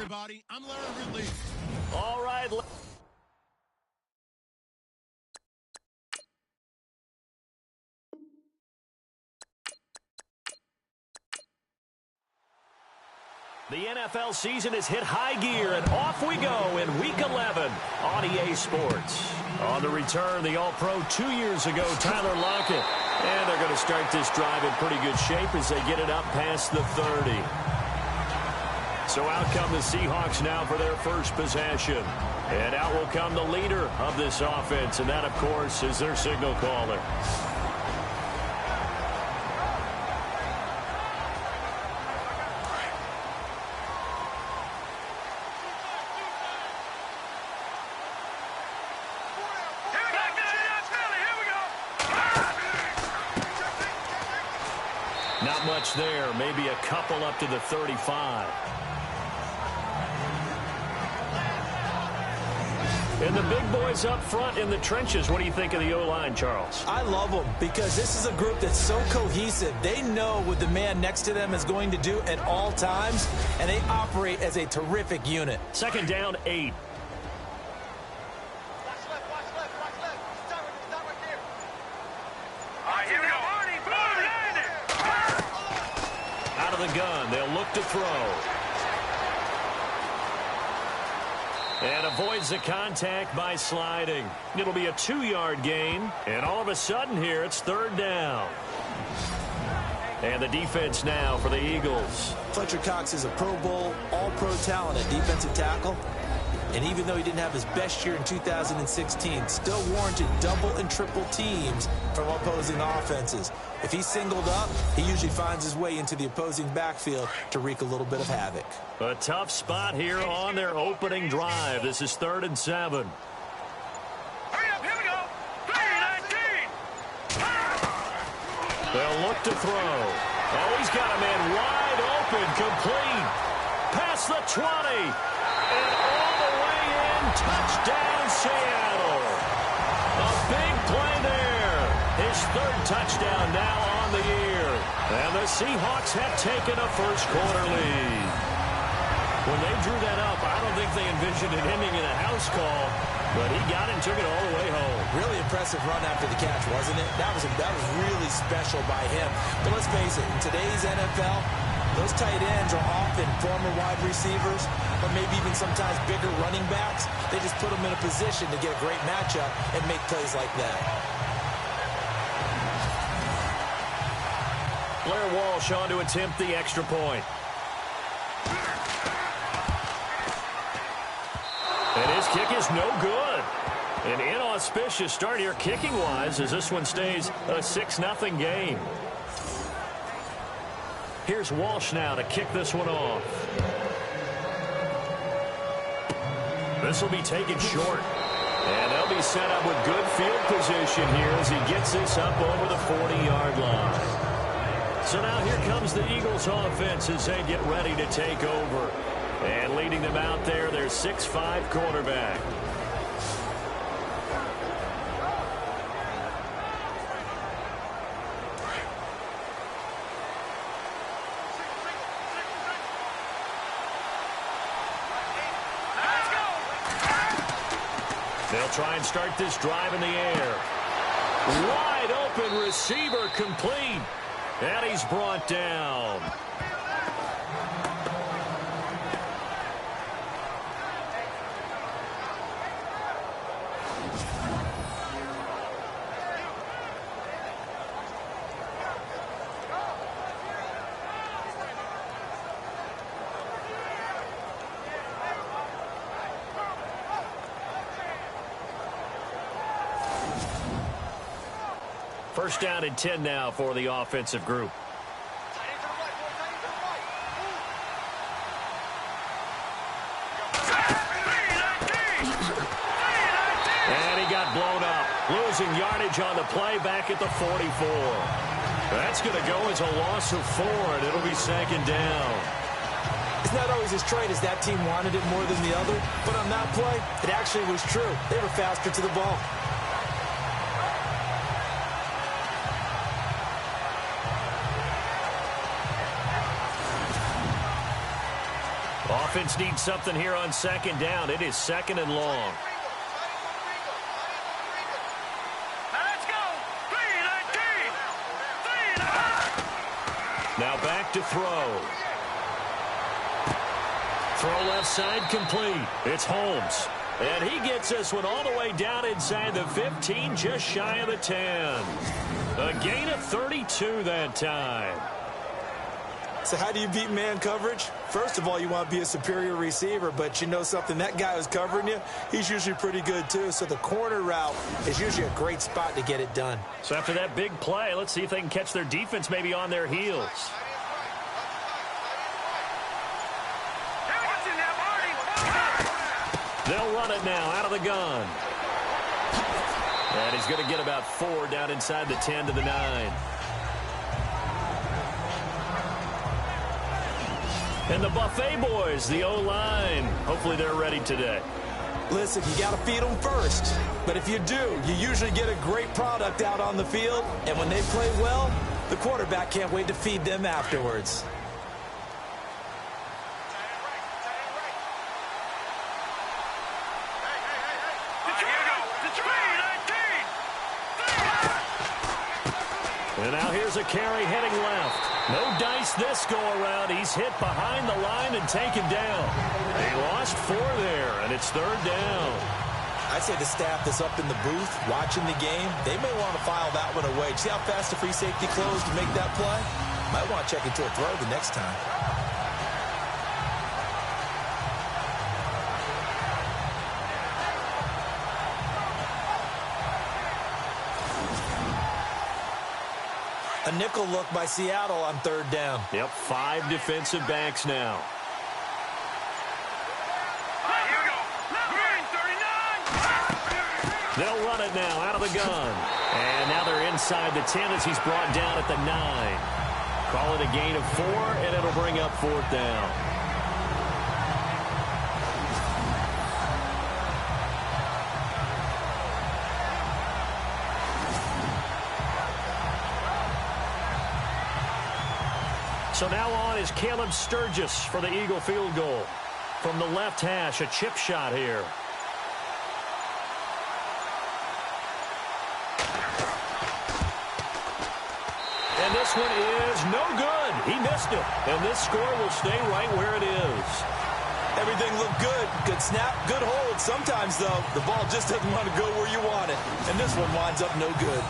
everybody. I'm Larry Ridley. All right. The NFL season has hit high gear, and off we go in Week 11 on EA Sports. On the return, the All-Pro 2 years ago, Tyler Lockett. And they're going to start this drive in pretty good shape as they get it up past the 30. So out come the Seahawks now for their first possession. And out will come the leader of this offense, and that, of course, is their signal caller. Not much there, maybe a couple up to the 35. And the big boys up front in the trenches. What do you think of the O-line, Charles? I love them because this is a group that's so cohesive. They know what the man next to them is going to do at all times, and they operate as a terrific unit. Second down, 8. Out of the gun, they'll look to throw. And avoids the contact by sliding. It'll be a 2-yard gain. And all of a sudden here, it's third down. And the defense now for the Eagles. Fletcher Cox is a Pro Bowl, all-pro talent at defensive tackle. And even though he didn't have his best year in 2016, still warranted double and triple teams from opposing offenses. If he's singled up, he usually finds his way into the opposing backfield to wreak a little bit of havoc. A tough spot here on their opening drive. This is 3rd and 7. Hurry up, here we go. 3-19. They'll look to throw. Oh, he's got a man wide open, complete. Past the 20. And all the way in, touchdown Seattle. A big play there. His 3rd touchdown now on the year. And the Seahawks have taken a first-quarter lead. When they drew that up, I don't think they envisioned it ending in a house call, but he got it and took it all the way home. Really impressive run after the catch, wasn't it? That was really special by him. But let's face it, in today's NFL, those tight ends are often former wide receivers or maybe even sometimes bigger running backs. They just put them in a position to get a great matchup and make plays like that. Blair Walsh on to attempt the extra point. And his kick is no good. An inauspicious start here kicking-wise as this one stays a 6-0 game. Here's Walsh now to kick this one off. This will be taken short. And they'll be set up with good field position here as he gets this up over the 40-yard line. So now here comes the Eagles offense as they get ready to take over. And leading them out there, their 6'5" quarterback. They'll try and start this drive in the air. Wide open receiver complete. And he's brought down. First down and 10 now for the offensive group. And he got blown up. Losing yardage on the play back at the 44. That's going to go as a loss of 4, and it'll be 2nd down. It's not always as straight as that team wanted it more than the other, but on that play, it actually was true. They were faster to the ball. Offense needs something here on second down. It is second and long. Let's go. 3-19. 3-19. Now back to throw. Throw left side complete. It's Holmes. And he gets this one all the way down inside the 15, just shy of the 10. A gain of 32 that time. So how do you beat man coverage? First of all, you want to be a superior receiver, but you know something, that guy who's covering you, he's usually pretty good too. So the corner route is usually a great spot to get it done. So after that big play, let's see if they can catch their defense maybe on their heels. They'll run it now out of the gun. And he's going to get about 4 down inside the 10 to the 9. And the Buffet boys, the O-line, hopefully they're ready today. Listen, you got to feed them first. But if you do, you usually get a great product out on the field. And when they play well, the quarterback can't wait to feed them afterwards. And now here's a carry heading left. No dice this go-around. He's hit behind the line and taken down. They lost 4 there, and it's third down. I'd say the staff that's up in the booth watching the game, they may want to file that one away. See how fast the free safety closed to make that play? Might want to check into a throw the next time. A nickel look by Seattle on third down. Yep, 5 defensive backs now. Here we go. Green 39. They'll run it now out of the gun. And now they're inside the 10 as he's brought down at the 9. Call it a gain of 4, and it'll bring up 4th down. So now on is Caleb Sturgis for the Eagle field goal. From the left hash, a chip shot here. And this one is no good. He missed it. And this score will stay right where it is. Everything looked good. Good snap, good hold. Sometimes, though, the ball just doesn't want to go where you want it. And this one winds up no good.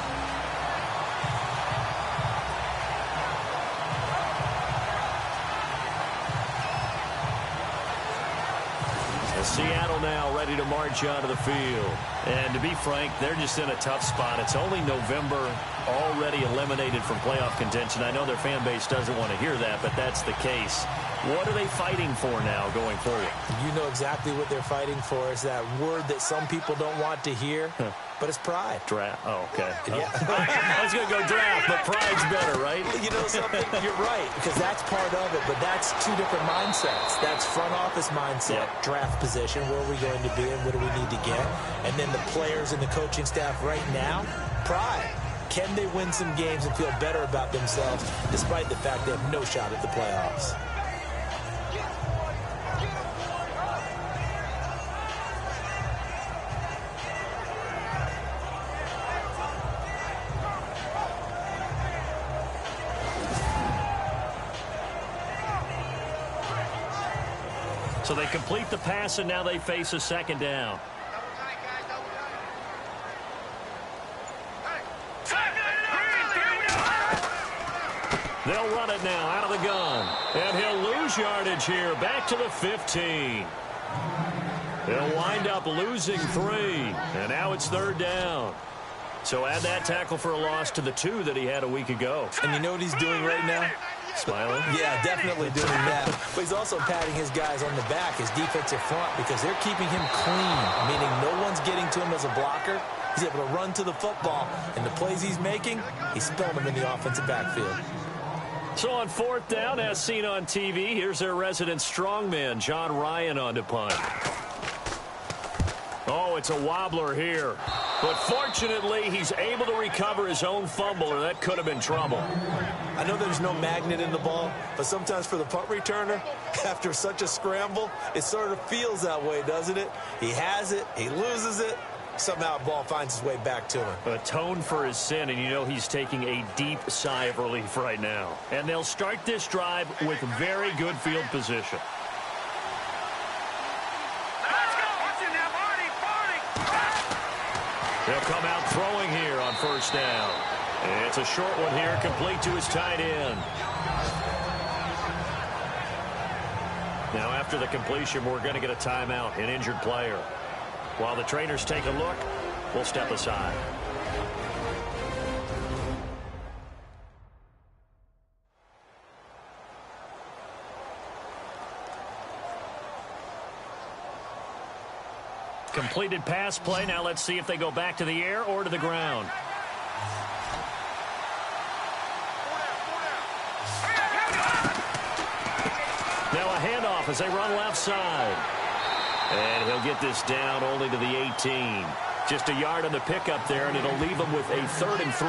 Seattle now ready to march onto the field. And to be frank, they're just in a tough spot. It's only November, already eliminated from playoff contention. I know their fan base doesn't want to hear that, but that's the case. What are they fighting for now going forward? You know exactly what they're fighting for. Is that word that some people don't want to hear, but it's pride. Draft. Oh, okay. Yeah. I was going to go draft, but pride's better, right? You know something? You're right, because that's part of it, but that's 2 different mindsets. That's front office mindset, draft position, where are we going to be and what do we need to get? And then the players and the coaching staff right now, pride. Can they win some games and feel better about themselves despite the fact they have no shot at the playoffs? So they complete the pass, and now they face a second down. They'll run it now out of the gun. And he'll lose yardage here. Back to the 15. They'll wind up losing 3. And now it's third down. So add that tackle for a loss to the 2 that he had a week ago. And you know what he's doing right now? Smiling? Yeah, definitely doing that. But he's also patting his guys on the back, his defensive front, because they're keeping him clean, meaning no one's getting to him as a blocker. He's able to run to the football, and the plays he's making, he's spelling them in the offensive backfield. So on 4th down, as seen on TV, here's their resident strongman, John Ryan, on to punt. Oh, it's a wobbler here. But fortunately, he's able to recover his own fumble, or that could have been trouble. I know there's no magnet in the ball, but sometimes for the punt returner, after such a scramble, it sort of feels that way, doesn't it? He has it, he loses it, somehow the ball finds its way back to him. Atone for his sin, and you know he's taking a deep sigh of relief right now. And they'll start this drive with very good field position. They'll come out throwing here on first down. And it's a short one here, complete to his tight end. Now after the completion, we're going to get a timeout, an injured player. While the trainers take a look, we'll step aside. Completed pass play. Now let's see if they go back to the air or to the ground. Now a handoff as they run left side. And he'll get this down only to the 18. Just a yard on the pickup there, and it'll leave him with a 3rd and 3.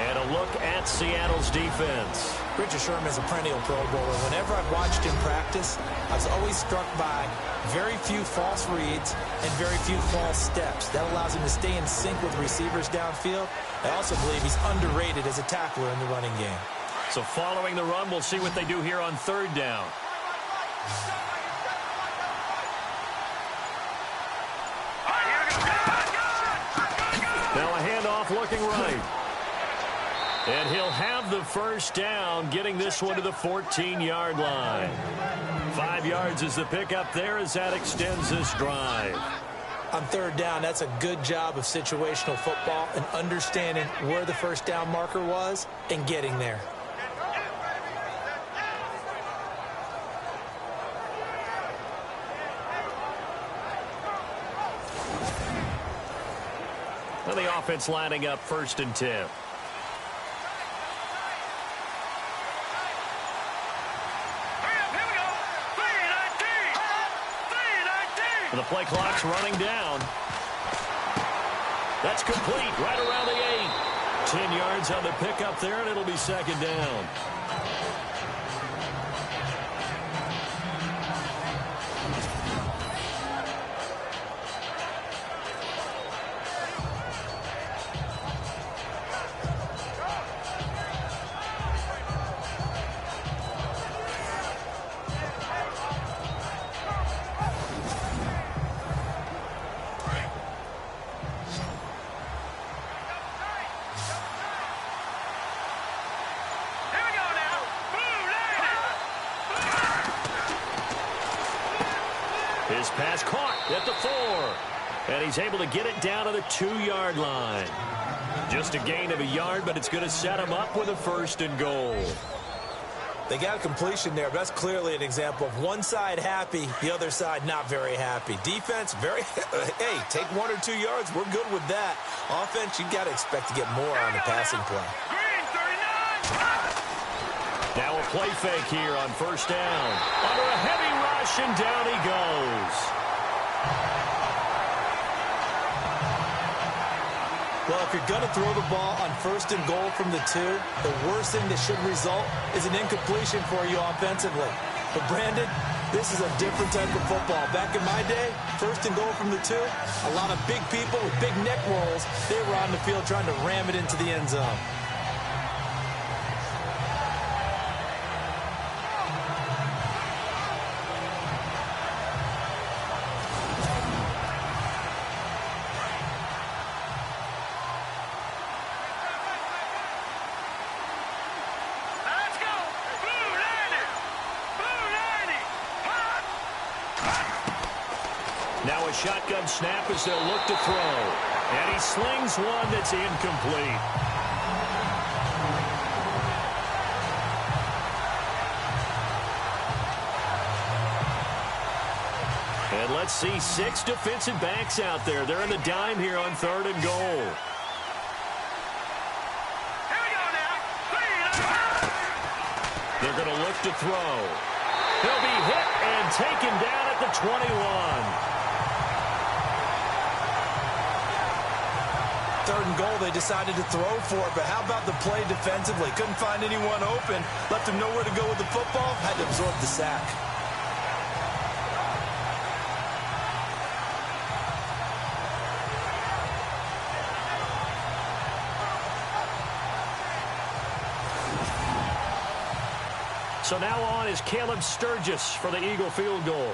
And a look at Seattle's defense. Richard Sherman is a perennial Pro Bowler. Whenever I've watched him practice, I was always struck by very few false reads and very few false steps. That allows him to stay in sync with receivers downfield. I also believe he's underrated as a tackler in the running game. So following the run, we'll see what they do here on 3rd down. Now a handoff looking right. And he'll have the first down, getting this one to the 14-yard line. 5 yards is the pickup there as that extends this drive. On 3rd down, that's a good job of situational football and understanding where the first down marker was and getting there. Well, the offense lining up 1st and 10. The play clock's running down. That's complete right around the 8. 10 yards on the pickup there, and it'll be 2nd down. His pass caught at the 4. And he's able to get it down to the 2-yard line. Just a gain of a yard, but it's going to set him up with a 1st and goal. They got a completion there, but that's clearly an example of one side happy, the other side not very happy. Defense, hey, take 1 or 2 yards. We're good with that. Offense, you got to expect to get more on the passing play. Now a play fake here on 1st down. Under a heavy rush, and down he goes. Well, if you're going to throw the ball on 1st and goal from the 2, the worst thing that should result is an incompletion for you offensively. But, Brandon, this is a different type of football. Back in my day, 1st and goal from the 2, a lot of big people with big neck rolls, they were on the field trying to ram it into the end zone. Now a shotgun snap as they'll look to throw. And he slings one that's incomplete. And let's see 6 defensive backs out there. They're in the dime here on 3rd and goal. They're going to look to throw. He'll be hit and taken down at the 21. 3rd and goal, they decided to throw for it, but how about the play defensively? Couldn't find anyone open, left him nowhere to go with the football, had to absorb the sack. So now on is Caleb Sturgis for the Eagle field goal.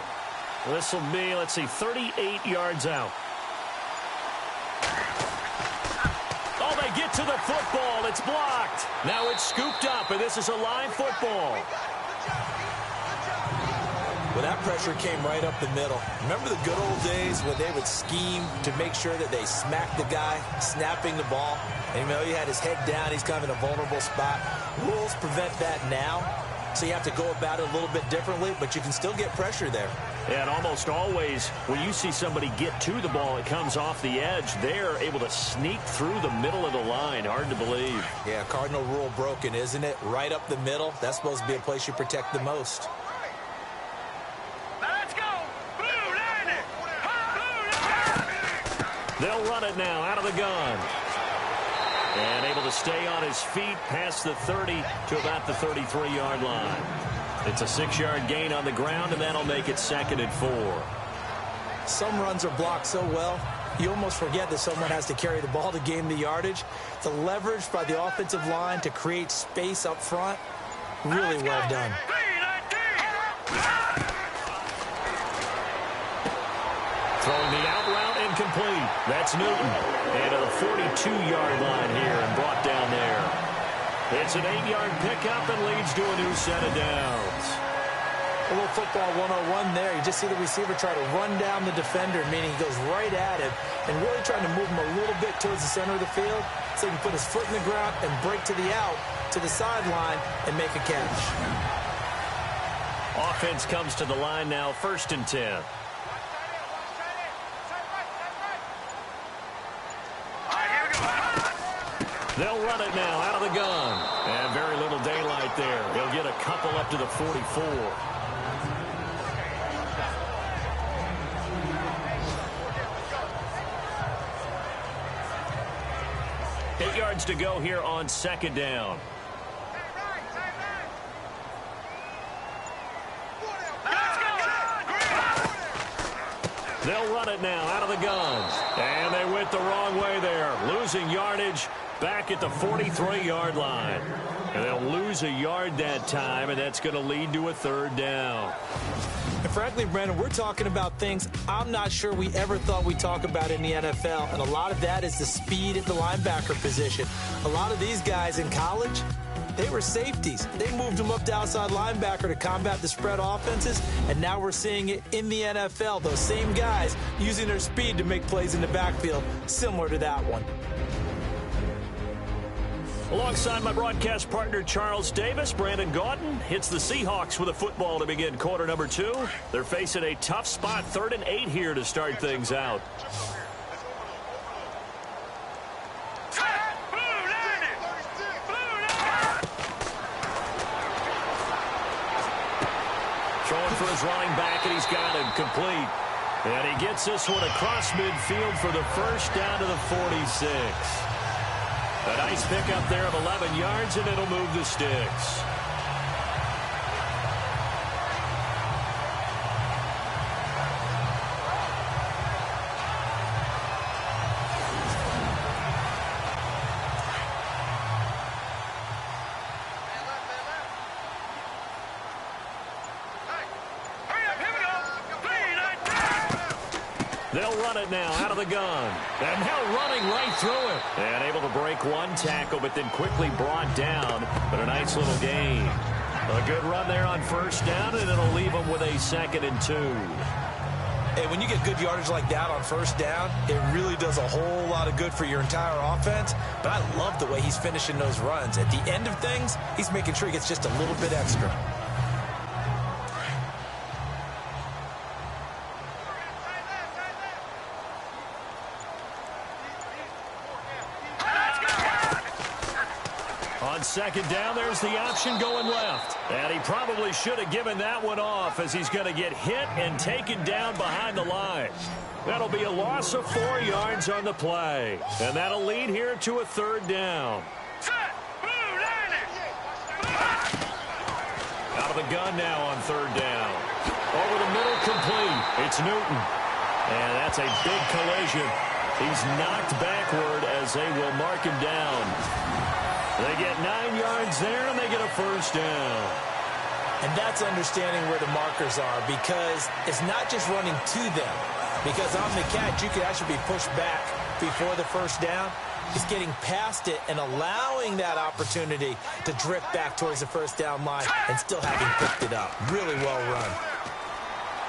This will be, let's see, 38 yards out. Oh, they get to the football. It's blocked. Now it's scooped up, and this is a live football. Well, that pressure came right up the middle. Remember the good old days when they would scheme to make sure that they smacked the guy snapping the ball? And, you know, he had his head down. He's kind of in a vulnerable spot. Rules prevent that now. So you have to go about it a little bit differently, but you can still get pressure there. Yeah, and almost always when you see somebody get to the ball, it comes off the edge. They're able to sneak through the middle of the line. Hard to believe. Yeah, cardinal rule broken, isn't it? Right up the middle. That's supposed to be a place you protect the most. Let's go. Blue line it. Blue line. They'll run it now out of the gun. And able to stay on his feet past the 30 to about the 33-yard line. It's a 6-yard gain on the ground, and that'll make it 2nd and 4. Some runs are blocked so well, you almost forget that someone has to carry the ball to gain the yardage. The leverage by the offensive line to create space up front, really well done. Throwing the out route incomplete. That's Newton. And to the 42-yard line here and brought down there. It's an 8-yard pickup and leads to a new set of downs. A little football 101 there. You just see the receiver try to run down the defender, meaning he goes right at him and really trying to move him a little bit towards the center of the field so he can put his foot in the ground and break to the out, to the sideline, and make a catch. Offense comes to the line now, 1st and 10. They'll run it now out of the gun. And very little daylight there. They'll get a couple up to the 44. Eight yards to go here on 2nd down. They'll run it now out of the gun. And they went the wrong way there. Losing yardage back at the 43-yard line. And they'll lose a yard that time, and that's going to lead to a 3rd down. And frankly, Brandon, we're talking about things I'm not sure we ever thought we'd talk about in the NFL. And a lot of that is the speed at the linebacker position. A lot of these guys in college, they were safeties. They moved them up to outside linebacker to combat the spread offenses, and now we're seeing it in the NFL. Those same guys using their speed to make plays in the backfield, similar to that one. Alongside my broadcast partner, Charles Davis, Brandon Gaudin hits the Seahawks with a football to begin quarter number 2. They're facing a tough spot, 3rd and 8 here to start things out. Throwing for his running back, and he's got him complete. And he gets this one across midfield for the 1st down to the 46. A nice pickup there of 11 yards, and it'll move the sticks. They'll run it now out of the gun. And now running right through it. And able to break one tackle, but then quickly brought down. But a nice little gain. A good run there on 1st down, and it'll leave them with a 2nd and 2. Hey, when you get good yardage like that on 1st down, it really does a whole lot of good for your entire offense. But I love the way he's finishing those runs. At the end of things, he's making sure he gets just a little bit extra. on second down, there's the option going left. And he probably should have given that one off as he's going to get hit and taken down behind the line. That'll be a loss of 4 yards on the play. And that'll lead here to a third down. Out of the gun now on third down. Over the middle, complete. It's Newton. And that's a big collision. He's knocked backward as they will mark him down. They get 9 yards there, and they get a first down. And that's understanding where the markers are, because it's not just running to them. Because on the catch, you could actually be pushed back before the first down. It's getting past it and allowing that opportunity to drift back towards the first down line and still having picked it up. Really well run.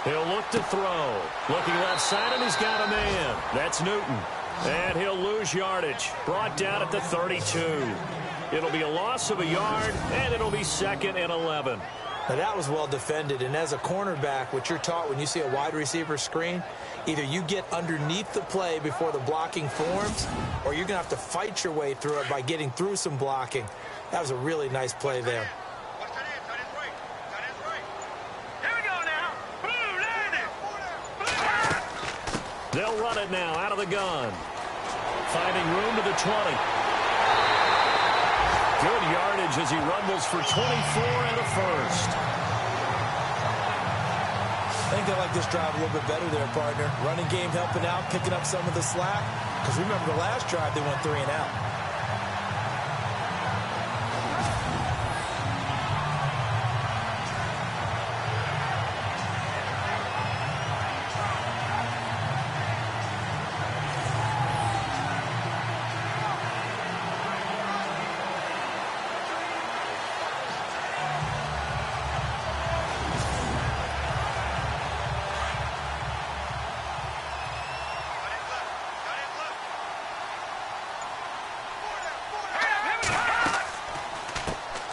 He'll look to throw. Looking left side, and he's got a man. That's Newton. And he'll lose yardage. Brought down at the 32. It'll be a loss of a yard, and it'll be 2nd and 11. Now, that was well defended, and as a cornerback, what you're taught when you see a wide receiver screen, either you get underneath the play before the blocking forms, or you're going to have to fight your way through it by getting through some blocking. That was a really nice play there. They'll run it now out of the gun. Finding room to the 20. Good yardage as he rumbles for 24 and a first. I think they like this drive a little bit better there, partner. Running game helping out, picking up some of the slack. Because remember the last drive, they went 3 and out.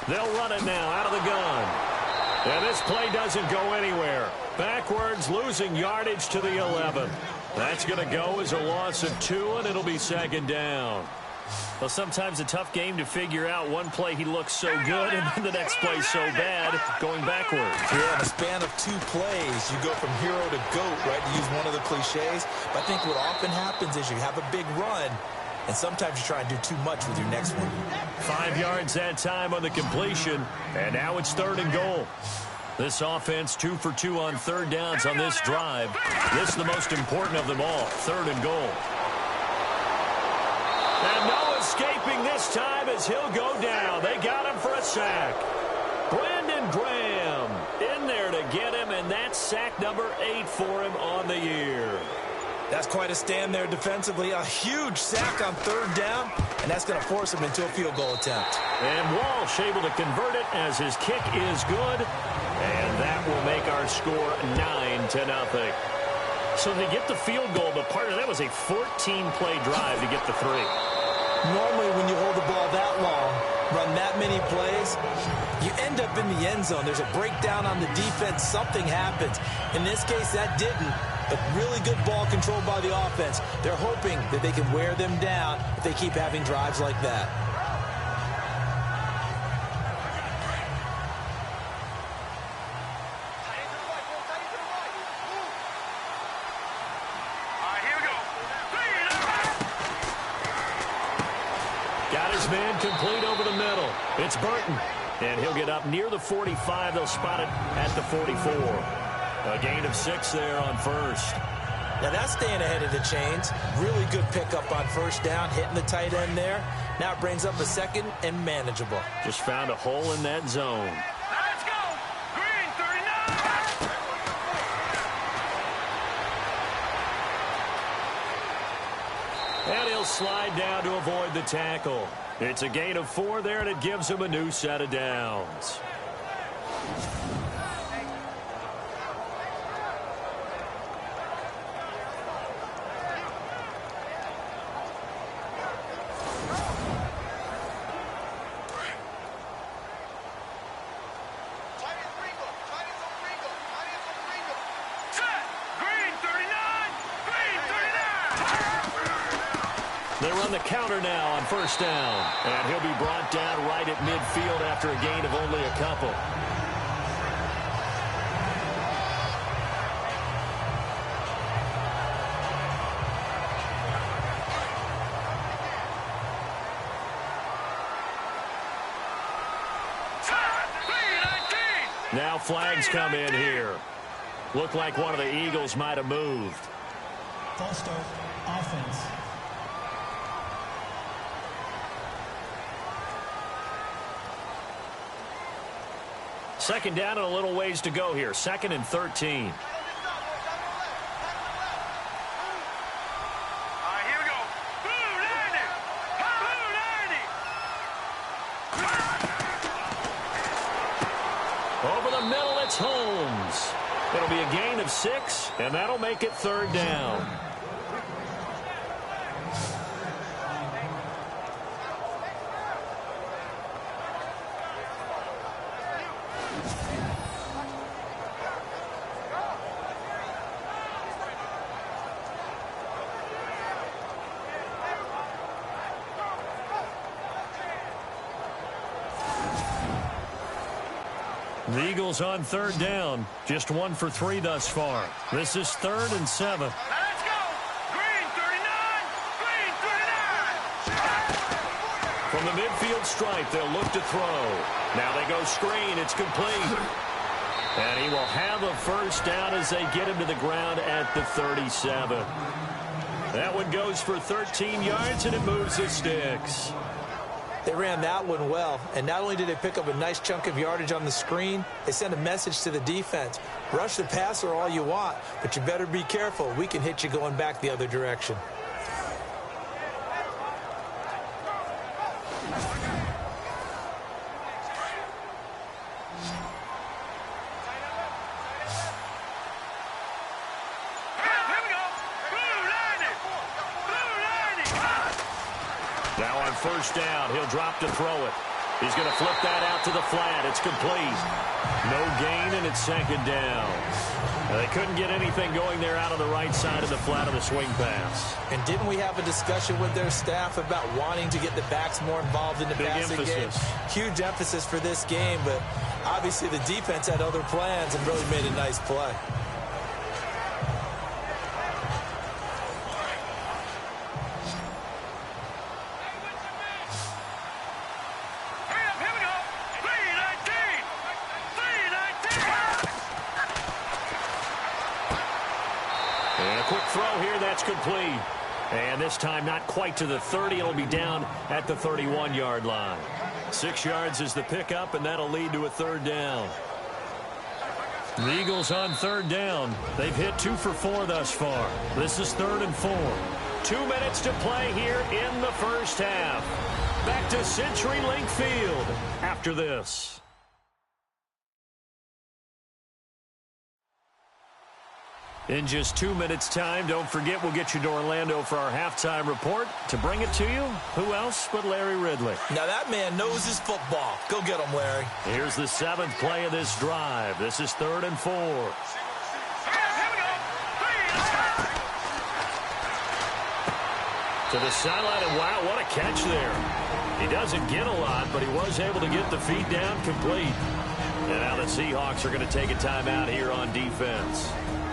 They'll run it now out of the gun. And this play doesn't go anywhere. Backwards, losing yardage to the 11. That's going to go as a loss of 2, and it'll be 2nd down. Well, sometimes a tough game to figure out. One play he looks so good, and then the next play so bad, going backwards. Yeah, in a span of 2 plays, you go from hero to GOAT, right, to use one of the cliches. But I think what often happens is you have a big run, and sometimes you try and do too much with your next one. 5 yards that time on the completion, and now it's 3rd and goal. This offense 2 for 2 on third downs on this drive. This is the most important of them all, 3rd and goal. And no escaping this time as he'll go down. They got him for a sack. Brandon Graham in there to get him, and that's sack number 8 for him on the year. That's quite a stand there defensively. A huge sack on 3rd down, and that's going to force him into a field goal attempt. And Walsh able to convert it as his kick is good, and that will make our score 9-0. So they get the field goal, but part of that was a 14-play drive to get the 3. Normally, when you hold the ball that long, run that many plays, you end up in the end zone. There's a breakdown on the defense. Something happens. In this case, that didn't. But really good ball control by the offense. They're hoping that they can wear them down if they keep having drives like that. Got his man complete over the middle. It's Burton. And he'll get up near the 45. They'll spot it at the 44. A gain of 6 there on first. Now that's staying ahead of the chains. Really good pickup on first down, hitting the tight end there. Now it brings up a 2nd and manageable. Just found a hole in that zone. Let's go! Green 39! And he'll slide down to avoid the tackle. It's a gain of 4 there, and it gives him a new set of downs. They run the counter now on first down. And he'll be brought down right at midfield after a gain of only a couple. Now flags come in here. Looked like one of the Eagles might have moved. False start, offense. Second down and a little ways to go here. 2nd and 13. Over the middle, it's Holmes. It'll be a gain of 6, and that'll make it 3rd down. The Eagles on 3rd down. Just 1 for 3 thus far. This is 3rd and 7. Let's go! Green 39! Green 39! From the midfield stripe, they'll look to throw. Now they go screen. It's complete. And he will have a first down as they get him to the ground at the 37. That one goes for 13 yards, and it moves the sticks. They ran that one well, and not only did they pick up a nice chunk of yardage on the screen, they sent a message to the defense. Rush the passer all you want, but you better be careful. We can hit you going back the other direction. Now on first down, he'll drop to throw it. He's going to flip that out to the flat. It's complete. No gain, and it's 2nd down. Now, they couldn't get anything going there out on the right side of the flat of the swing pass. And didn't we have a discussion with their staff about wanting to get the backs more involved in the passing game? Huge emphasis for this game, but obviously the defense had other plans and really made a nice play. Throw here, that's complete. And this time not quite to the 30. It'll be down at the 31-yard line. 6 yards is the pickup, and that'll lead to a 3rd down. The Eagles on 3rd down. They've hit 2 for 4 thus far. This is 3rd and 4. 2 minutes to play here in the first half. Back to CenturyLink Field after this. In just 2 minutes' time, don't forget we'll get you to Orlando for our halftime report. To bring it to you, who else but Larry Ridley? Now that man knows his football. Go get him, Larry. Here's the 7th play of this drive. This is 3rd and 4. To the sideline, and wow, what a catch there. He doesn't get a lot, but he was able to get the feet down complete. And now the Seahawks are going to take a timeout here on defense.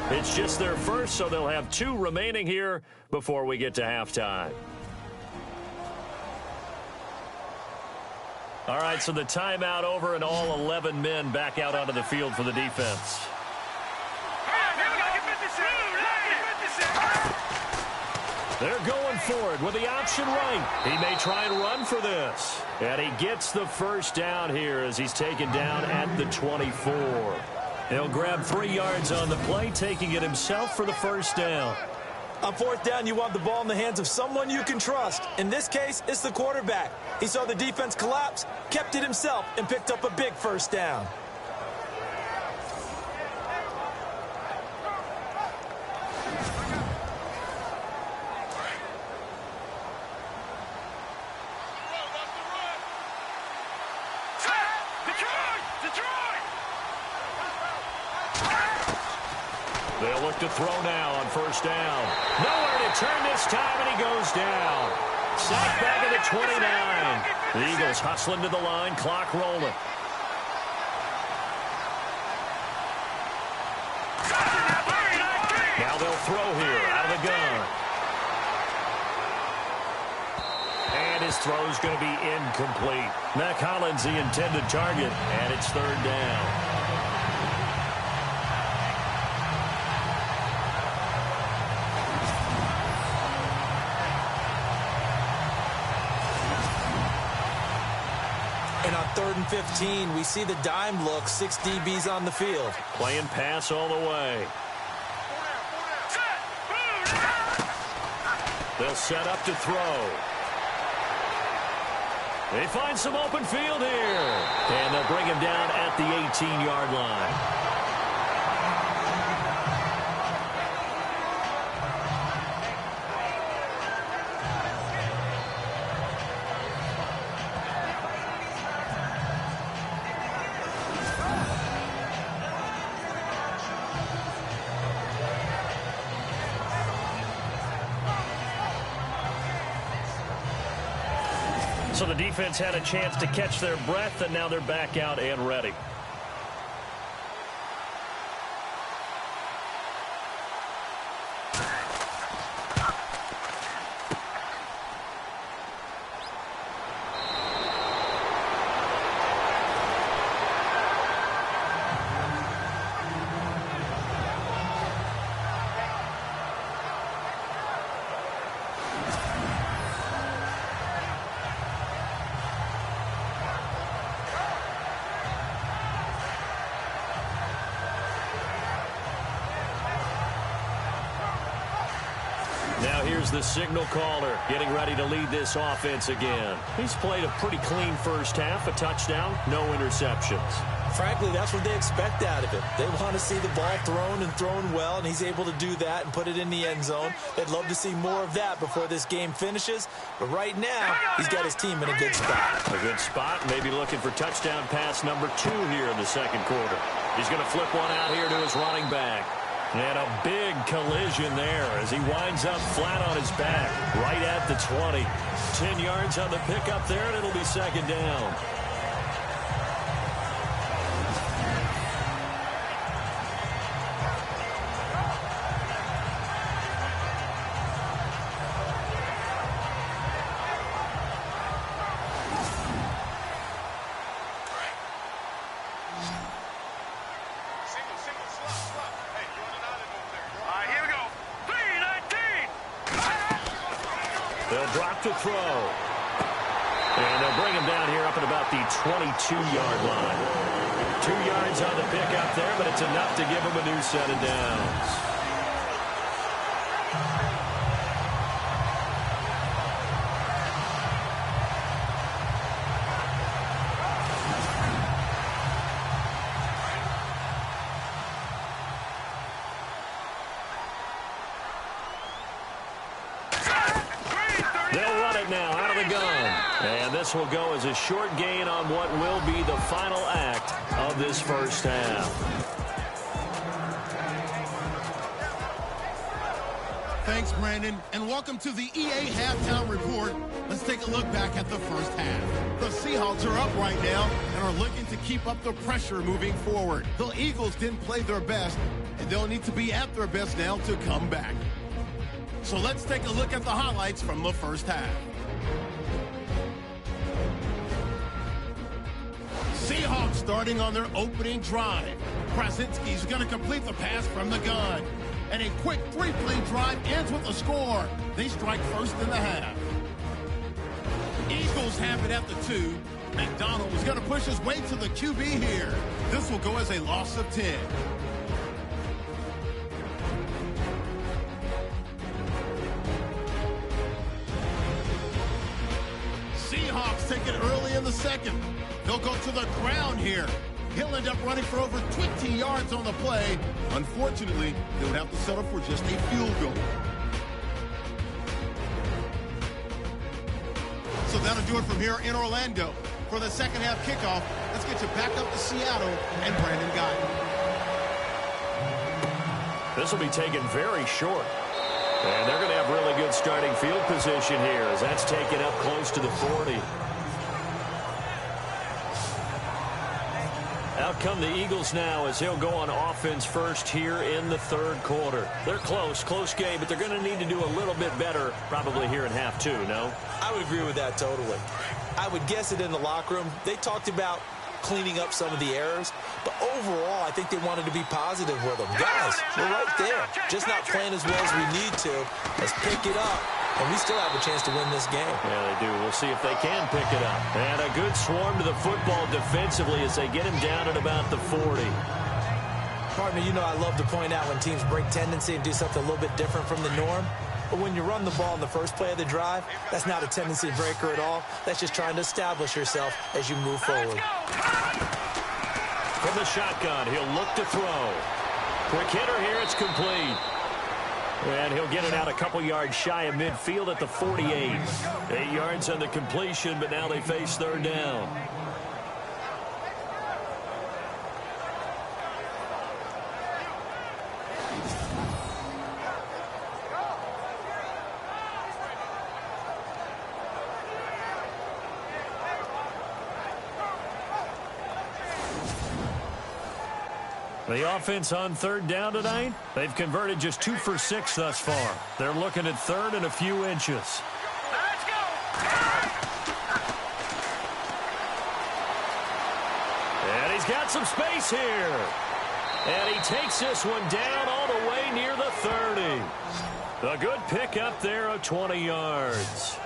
It's just their first, so they'll have 2 remaining here before we get to halftime. All right, so the timeout over and all 11 men back out onto the field for the defense. They're going for it with the option right. He may try and run for this. And he gets the first down here as he's taken down at the 24. He'll grab 3 yards on the play, taking it himself for the first down. On 4th down, you want the ball in the hands of someone you can trust. In this case, it's the quarterback. He saw the defense collapse, kept it himself, and picked up a big first down. They'll look to throw now on first down. Nowhere to turn this time, and he goes down. Sacked back at the 29. The Eagles hustling to the line, clock rolling. Now they'll throw here out of the gun. And his throw's going to be incomplete. Mac Hollins the intended target, and it's third down. And on 3rd and 15, we see the dime look, 6 DBs on the field. Playing pass all the way. They'll set up to throw. They find some open field here. And they'll bring him down at the 18-yard line. So the defense had a chance to catch their breath, and now they're back out and ready. Now here's the signal caller getting ready to lead this offense again. He's played a pretty clean first half, a touchdown, no interceptions. Frankly, that's what they expect out of him. They want to see the ball thrown and thrown well, and he's able to do that and put it in the end zone. They'd love to see more of that before this game finishes. But right now, he's got his team in a good spot. A good spot, maybe looking for touchdown pass number 2 here in the second quarter. He's going to flip one out here to his running back. And a big collision there as he winds up flat on his back right at the 20. 10 yards on the pickup there, and it'll be second down. They'll drop to throw. And they'll bring him down here up at about the 22-yard line. 2 yards on the pickup there, but it's enough to give him a new set of downs. Now out of the gun, and this will go as a short gain on what will be the final act of this first half. Thanks, Brandon, and welcome to the EA Halftime Report. Let's take a look back at the first half. The Seahawks are up right now and are looking to keep up the pressure moving forward. The Eagles didn't play their best, and they'll need to be at their best now to come back. So let's take a look at the highlights from the first half. Seahawks starting on their opening drive. Krasinski's going to complete the pass from the gun. And a quick 3-play drive ends with a score. They strike first in the half. Eagles have it at the 2. McDonald is going to push his way to the QB here. This will go as a loss of 10. Seahawks take it early in the second. They'll go to the ground here. He'll end up running for over 20 yards on the play. Unfortunately, they would have to settle for just a field goal. So that'll do it from here in Orlando. For the second half kickoff, let's get you back up to Seattle and Brandon Guy. This will be taken very short. And they're going to have really good starting field position here as that's taken up close to the 40. Out come the Eagles now as he'll go on offense first here in the third quarter. They're close game, but they're going to need to do a little bit better probably here in half two, no? I would agree with that totally. I would guess it in the locker room. They talked about cleaning up some of the errors, but overall, I think they wanted to be positive with them. Guys, we're right there. Just not playing as well as we need to. Let's pick it up, and we still have a chance to win this game. Yeah, they do. We'll see if they can pick it up. And a good swarm to the football defensively as they get him down at about the 40. Partner, you know I love to point out when teams break tendency and do something a little bit different from the norm. But when you run the ball in the first play of the drive, that's not a tendency breaker at all. That's just trying to establish yourself as you move forward. From the shotgun, he'll look to throw. Quick hitter here, it's complete. And he'll get it out a couple yards shy of midfield at the 48. 8 yards on the completion, but now they face third down. The offense on third down tonight, they've converted just 2 for 6 thus far. They're looking at third and a few inches. Let's go. And he's got some space here. And he takes this one down all the way near the 30. A good pick up there of 20 yards.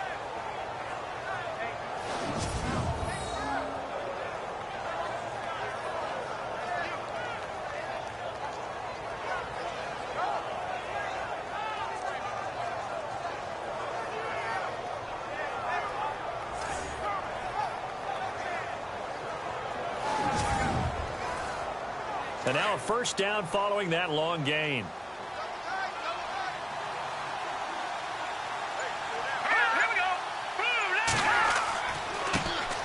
And now a first down following that long gain.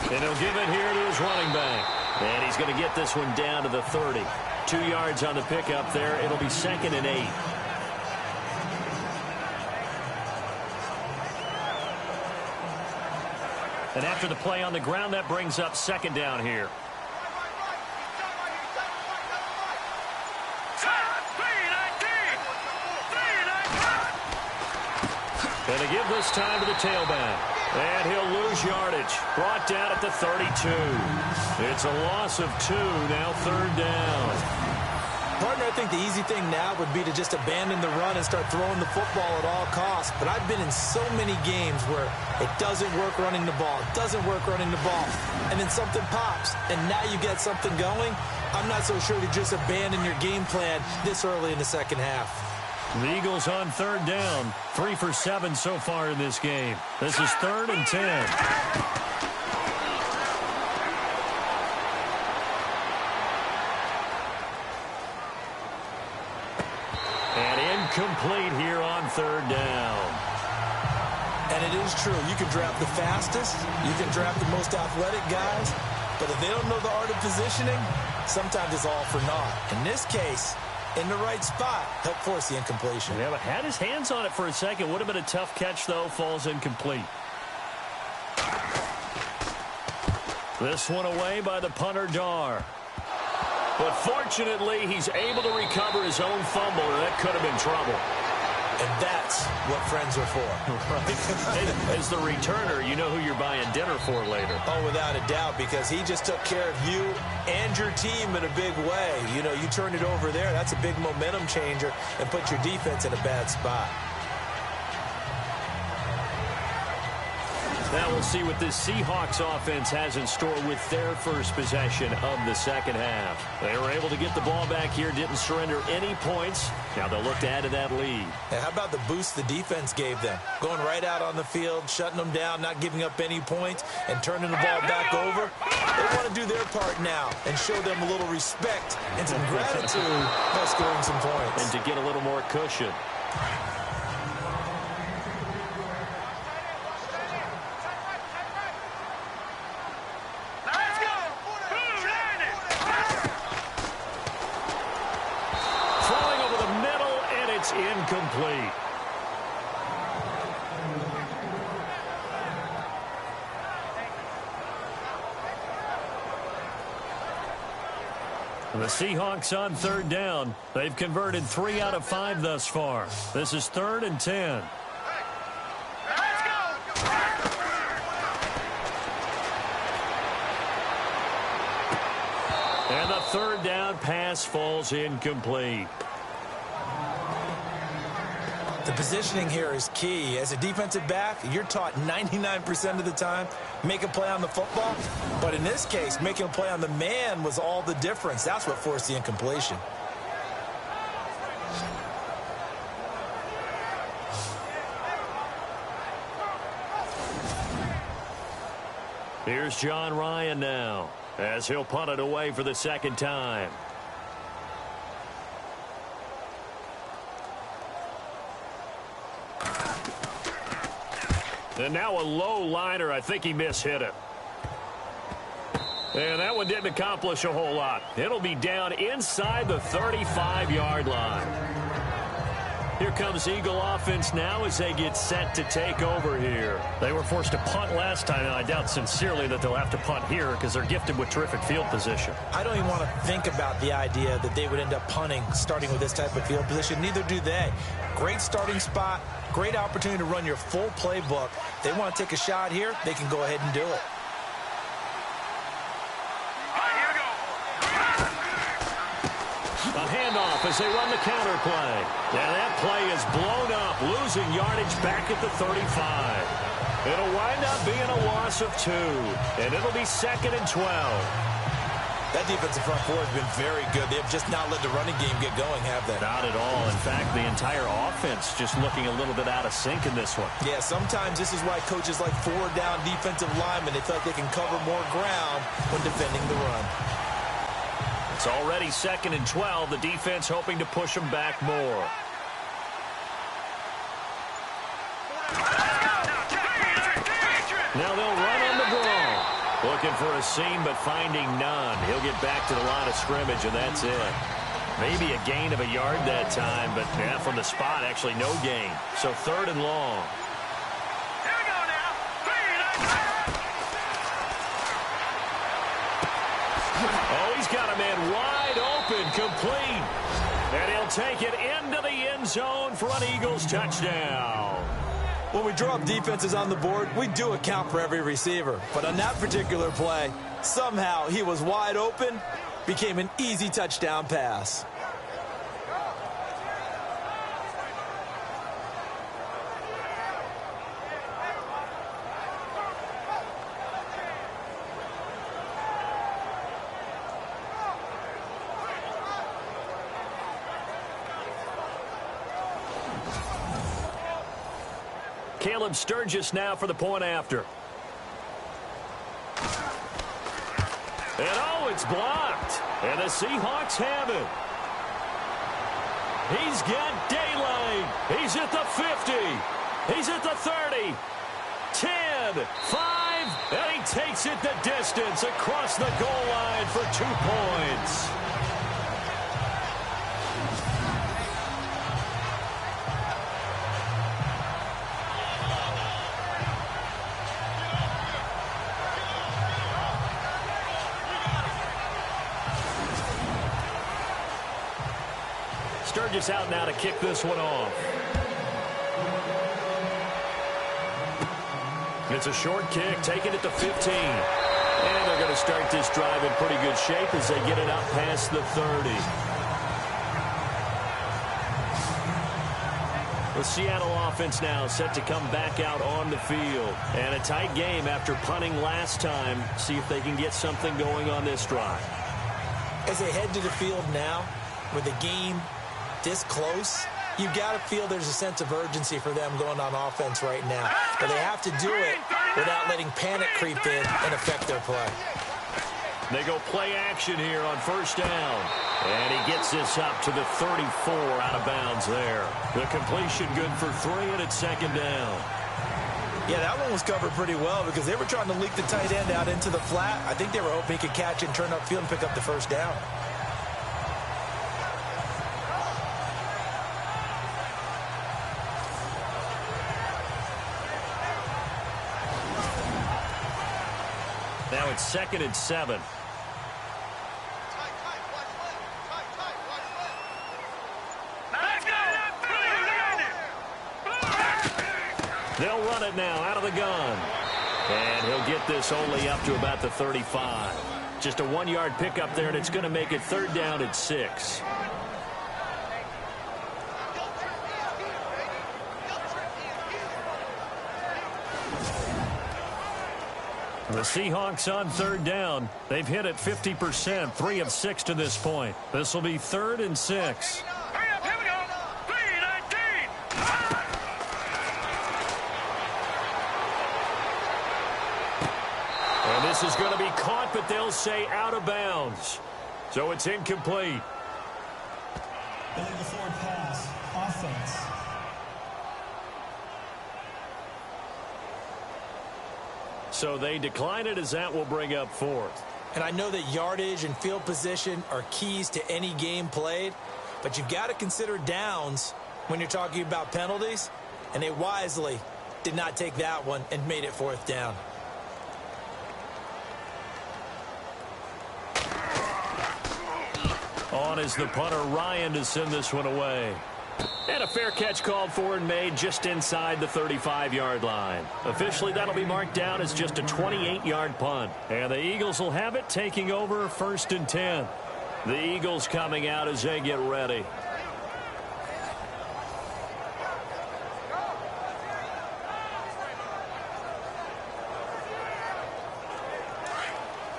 And he'll give it here to his running back. And he's going to get this one down to the 30. 2 yards on the pickup there. It'll be 2nd and 8. And after the play on the ground, that brings up 2nd down here. And to give this time to the tailback. And he'll lose yardage. Brought down at the 32. It's a loss of 2. Now third down. Partner, I think the easy thing now would be to just abandon the run and start throwing the football at all costs. But I've been in so many games where it doesn't work running the ball. It doesn't work running the ball. And then something pops. And now you get something going. I'm not so sure to just abandon your game plan this early in the second half. The Eagles on third down. 3 for 7 so far in this game. This is 3rd and 10. And incomplete here on third down. And it is true. You can draft the fastest. You can draft the most athletic guys. But if they don't know the art of positioning, sometimes it's all for naught. In this case, in the right spot, help force the incompletion. Yeah, but had his hands on it for a second. Would have been a tough catch, though. Falls incomplete. This one away by the punter, Dar. But fortunately, he's able to recover his own fumble, or that could have been trouble. And that's what friends are for. Right? As the returner, you know who you're buying dinner for later. Oh, without a doubt, because he just took care of you and your team in a big way. You know, you turn it over there, that's a big momentum changer and put your defense in a bad spot. Now we'll see what this Seahawks offense has in store with their first possession of the second half. They were able to get the ball back here, didn't surrender any points. Now they'll look to add to that lead. And how about the boost the defense gave them? Going right out on the field, shutting them down, not giving up any points, and turning the ball back over. They want to do their part now and show them a little respect and some gratitude by scoring some points. And to get a little more cushion. Incomplete. The Seahawks on third down. They've converted 3 out of 5 thus far. This is 3rd and 10. Let's go. And the third down pass falls incomplete. The positioning here is key. As a defensive back, you're taught 99% of the time, make a play on the football. But in this case, making a play on the man was all the difference. That's what forced the incompletion. Here's John Ryan now, as he'll punt it away for the second time. And now a low liner. I think he mishit it. And that one didn't accomplish a whole lot. It'll be down inside the 35-yard line. Here comes Eagle offense now as they get set to take over here. They were forced to punt last time, and I doubt sincerely that they'll have to punt here because they're gifted with terrific field position. I don't even want to think about the idea that they would end up punting starting with this type of field position. Neither do they. Great starting spot, great opportunity to run your full playbook. If they want to take a shot here, they can go ahead and do it. A handoff as they run the counter play. And that play is blown up, losing yardage back at the 35. It'll wind up being a loss of 2, and it'll be 2nd and 12. That defensive front four has been very good. They have just not let the running game get going, have they? Not at all. In fact, the entire offense just looking a little bit out of sync in this one. Yeah, sometimes this is why coaches like 4-down defensive linemen, they feel like they can cover more ground when defending the run. It's already 2nd and 12. The defense hoping to push them back more. Now they'll run on the draw. Looking for a seam, but finding none. He'll get back to the line of scrimmage, and that's it. Maybe a gain of a yard that time, but yeah, from the spot, actually no gain. So 3rd and long. Here we go now. 3. Oh, he's got a man wide open, complete. And he'll take it into the end zone for an Eagles touchdown. When we draw up defenses on the board, we do account for every receiver. But on that particular play, somehow he was wide open, became an easy touchdown pass. Caleb Sturgis now for the point after. And oh, it's blocked. And the Seahawks have it. He's got daylight. He's at the 50. He's at the 30. 10, 5, and he takes it the distance across the goal line for 2 points. Sturgis out now to kick this one off. It's a short kick, taking it to 15. And they're going to start this drive in pretty good shape as they get it out past the 30. The Seattle offense now set to come back out on the field. And a tight game after punting last time. See if they can get something going on this drive. As they head to the field now, with the game this close, you've got to feel there's a sense of urgency for them going on offense right now. But they have to do it without letting panic creep in and affect their play. They go play action here on 1st down. And he gets this up to the 34 out of bounds there. The completion good for 3, and it's 2nd down. Yeah, that one was covered pretty well because they were trying to leak the tight end out into the flat. I think they were hoping he could catch it and turn upfield and pick up the 1st down. Now it's 2nd and 7. They'll run it now out of the gun. And he'll get this only up to about the 35. Just a 1-yard pickup there, and it's going to make it 3rd down at 6. The Seahawks on 3rd down. They've hit it 50%, 3 of 6 to this point. This will be 3rd and 6. And this is going to be caught, but they'll say out of bounds. So it's incomplete. Illegal forward pass. Offense. So they decline it, as that will bring up 4th. And I know that yardage and field position are keys to any game played, but you've got to consider downs when you're talking about penalties, and they wisely did not take that one and made it 4th down. On is the punter, Ryan, to send this one away. And a fair catch called for and made just inside the 35-yard line. Officially, that'll be marked down as just a 28-yard punt. And the Eagles will have it, taking over 1st and 10. The Eagles coming out as they get ready.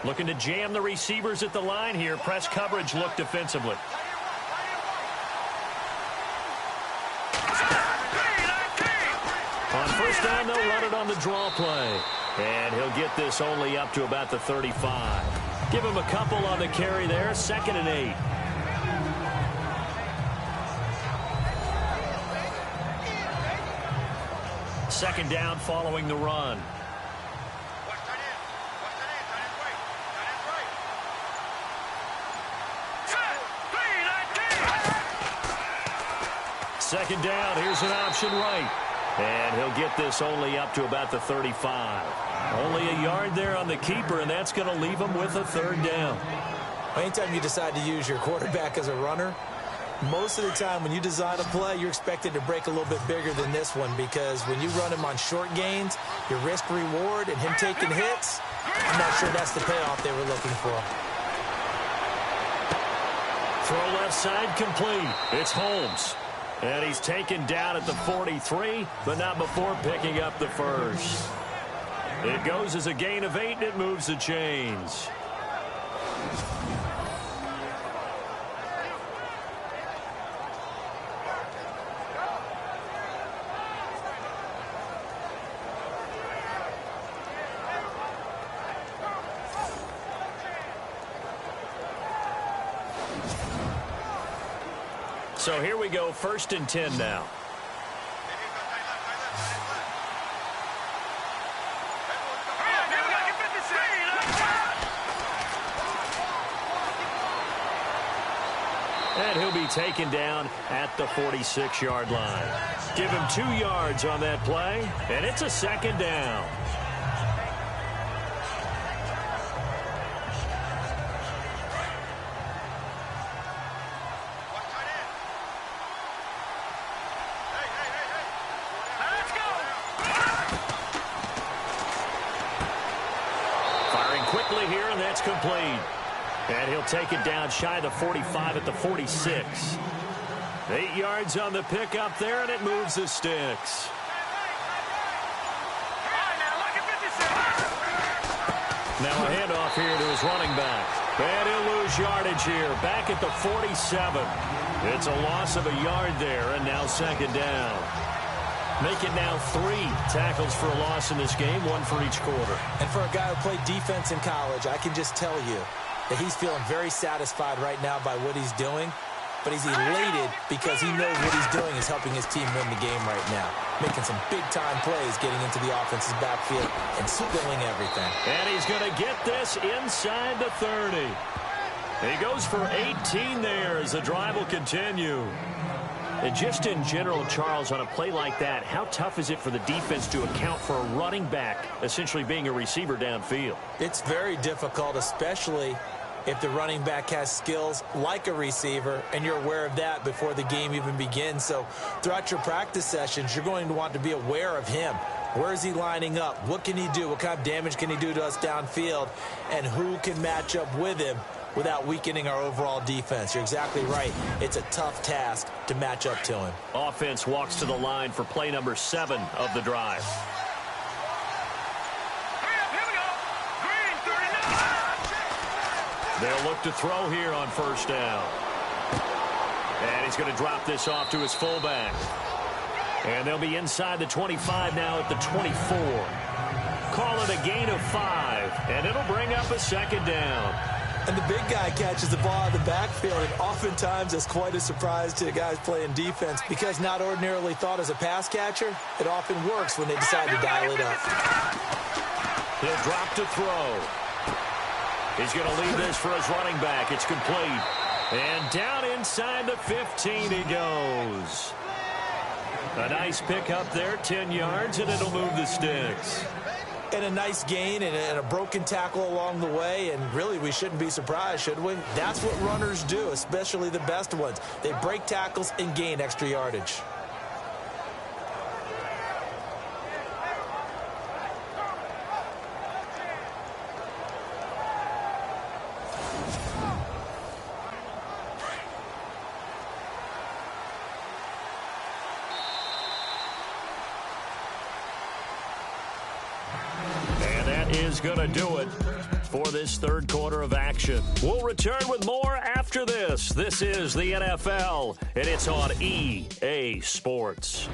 Looking to jam the receivers at the line here. Press coverage look defensively. On 1st down, they'll run it on the draw play. And he'll get this only up to about the 35. Give him a couple on the carry there. 2nd and 8. Second down following the run. Second down, here's an option right. And he'll get this only up to about the 35. Only a yard there on the keeper, and that's going to leave him with a 3rd down. Anytime you decide to use your quarterback as a runner, most of the time when you design a play, you're expected to break a little bit bigger than this one, because when you run him on short gains, your risk-reward and him taking hits, I'm not sure that's the payoff they were looking for. Throw left side complete. It's Holmes. And he's taken down at the 43, but not before picking up the 1st. It goes as a gain of 8, and it moves the chains. So here we go, 1st and 10 now. And he'll be taken down at the 46-yard line. Give him 2 yards on that play, and it's a 2nd down. Quickly here, and that's complete. And he'll take it down shy of the 45 at the 46. 8 yards on the pickup there, and it moves the sticks. Now a handoff here to his running back. And he'll lose yardage here, back at the 47. It's a loss of a yard there, and now 2nd down. Make it now 3 tackles for a loss in this game, 1 for each quarter. And for a guy who played defense in college, I can just tell you that he's feeling very satisfied right now by what he's doing. But he's elated because he knows what he's doing is helping his team win the game right now. Making some big-time plays, getting into the offense's backfield and spilling everything. And he's going to get this inside the 30. He goes for 18 there as the drive will continue. And just in general, Charles, on a play like that, how tough is it for the defense to account for a running back essentially being a receiver downfield? It's very difficult, especially if the running back has skills like a receiver, and you're aware of that before the game even begins. So throughout your practice sessions, you're going to want to be aware of him. Where is he lining up? What can he do? What kind of damage can he do to us downfield? And who can match up with him without weakening our overall defense? You're exactly right. It's a tough task to match up to him. Offense walks to the line for play number 7 of the drive. They'll look to throw here on first down. And he's going to drop this off to his fullback. And they'll be inside the 25 now at the 24. Call it a gain of 5, and it'll bring up a second down. And the big guy catches the ball out of the backfield, and oftentimes it's quite a surprise to the guys playing defense because not ordinarily thought as a pass catcher, it often works when they decide to dial it up. He'll drop to throw. He's going to leave this for his running back. It's complete. And down inside the 15 he goes. A nice pickup there, 10 yards, and it'll move the sticks. And a nice gain and a broken tackle along the way, and really we shouldn't be surprised, should we? That's what runners do, especially the best ones. They break tackles and gain extra yardage. Is going to do it for this third quarter of action. We'll return with more after this. This is the NFL, and it's on EA Sports.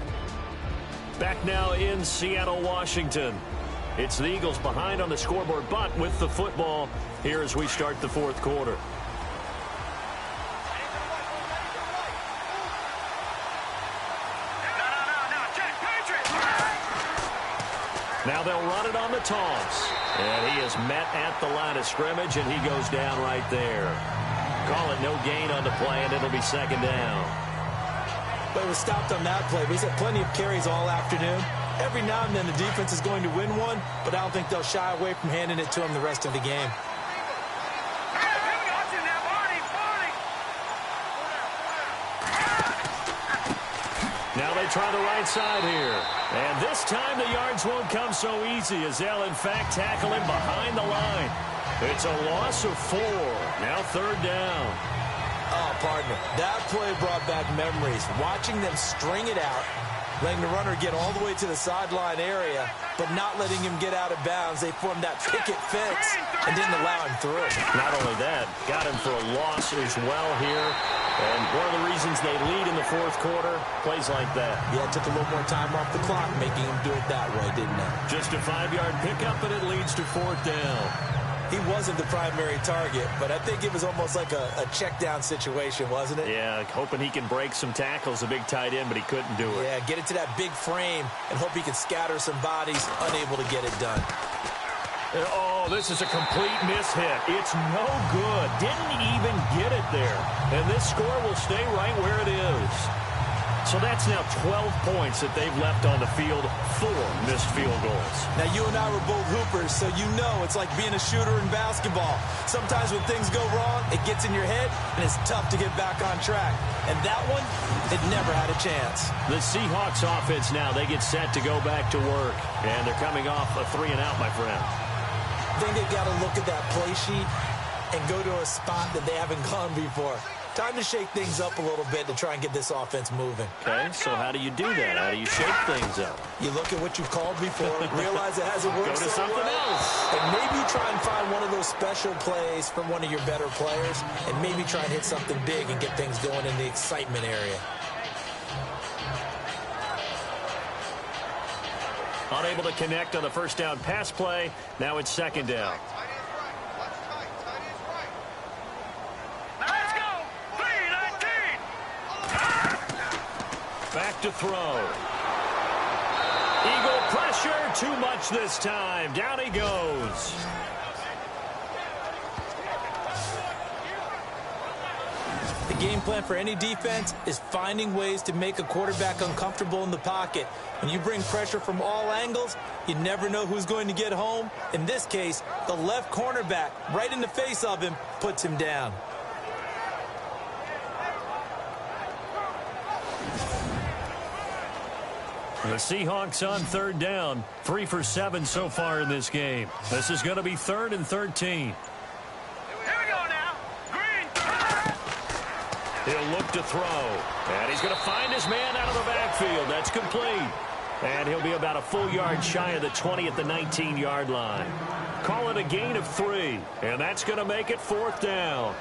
Back now in Seattle, Washington. It's the Eagles behind on the scoreboard, but with the football here as we start the fourth quarter. Now they'll run it on the toss. And he is met at the line of scrimmage, and he goes down right there. Call it no gain on the play, and it'll be second down. But it was stopped on that play. He's had plenty of carries all afternoon. Every now and then the defense is going to win one, but I don't think they'll shy away from handing it to him the rest of the game. Now they try the right side here. And this time the yards won't come so easy as they'll, in fact, tackle him behind the line. It's a loss of 4. Now third down. Oh, partner, that play brought back memories. Watching them string it out, letting the runner get all the way to the sideline area, but not letting him get out of bounds. They formed that picket fence and didn't allow him through. Not only that, got him for a loss as well here. And one of the reasons they lead in the fourth quarter, plays like that. Yeah, it took a little more time off the clock, making him do it that way, didn't it? Just a 5-yard pickup, and it leads to fourth down. He wasn't the primary target, but I think it was almost like a check down situation, wasn't it? Yeah, hoping he can break some tackles, a big tight end, but he couldn't do it. Yeah, get it to that big frame and hope he can scatter some bodies, unable to get it done. Oh, this is a complete mishit. It's no good. Didn't even get it there. And this score will stay right where it is. So that's now 12 points that they've left on the field, 4 missed field goals. Now, you and I were both hoopers, so you know it's like being a shooter in basketball. Sometimes when things go wrong, it gets in your head, and it's tough to get back on track. And that one, it never had a chance. The Seahawks offense now, they get set to go back to work. And they're coming off a 3-and-out, my friend. I think they've got to look at that play sheet and go to a spot that they haven't gone before. Time to shake things up a little bit to try and get this offense moving. Okay, so how do you do that? How do you shake things up? You look at what you've called before, realize it hasn't worked Go to so something well, else. and maybe try and find one of those special plays from one of your better players, and maybe try and hit something big and get things going in the excitement area. Unable to connect on the first down pass play. Now it's second down. Let's go! 3-19! Back to throw. Eagle pressure. Too much this time. Down he goes. The game plan for any defense is finding ways to make a quarterback uncomfortable in the pocket. When you bring pressure from all angles, you never know who's going to get home. In this case, the left cornerback, right in the face of him, puts him down. The Seahawks on third down, 3 for 7 so far in this game. This is going to be 3rd and 13. Here we go now. Green. He'll look to throw, and he's going to find his man out of the backfield. That's complete. And he'll be about a full yard shy of the 20 at the 19-yard line. Call it a gain of 3, and that's going to make it 4th down.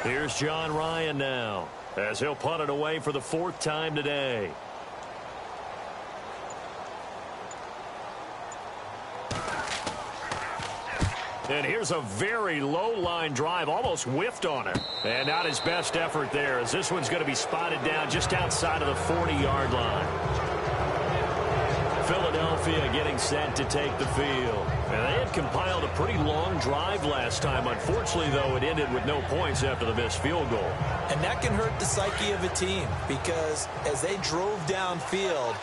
Here's John Ryan now, as he'll punt it away for the 4th time today. And here's a very low line drive, almost whiffed on it. And not his best effort there, as this one's going to be spotted down just outside of the 40-yard line. Philadelphia getting set to take the field. And they had compiled a pretty long drive last time. Unfortunately, though, it ended with no points after the missed field goal. And that can hurt the psyche of a team, because as they drove downfield,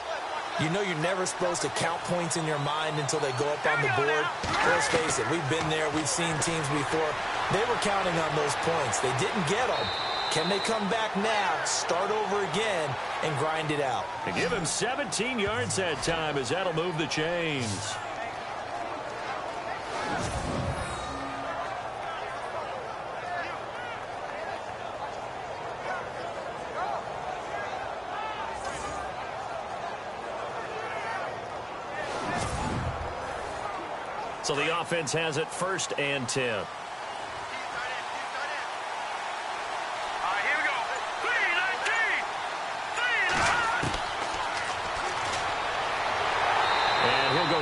you know you're never supposed to count points in your mind until they go up on the board. Let's face it, we've been there. We've seen teams before. They were counting on those points. They didn't get them. Can they come back now, start over again, and grind it out? And give him 17 yards that time, as that'll move the chains. So the offense has it 1st and 10.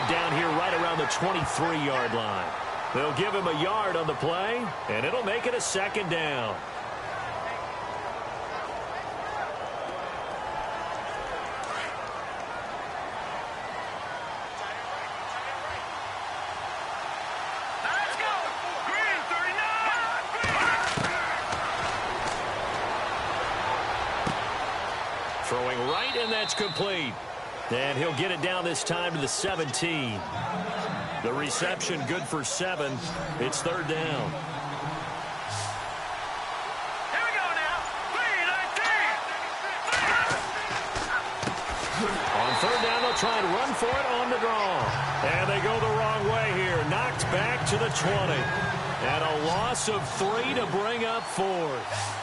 Down here right around the 23-yard line. They'll give him a yard on the play, and it'll make it a 2nd down. Let's go. Green 39. Throwing right, and that's complete. And he'll get it down this time to the 17. The reception good for 7. It's 3rd down. Here we go now. 3-19. On 3rd down, they'll try and run for it on the draw. And they go the wrong way here. Knocked back to the 20. And a loss of 3 to bring up 4th.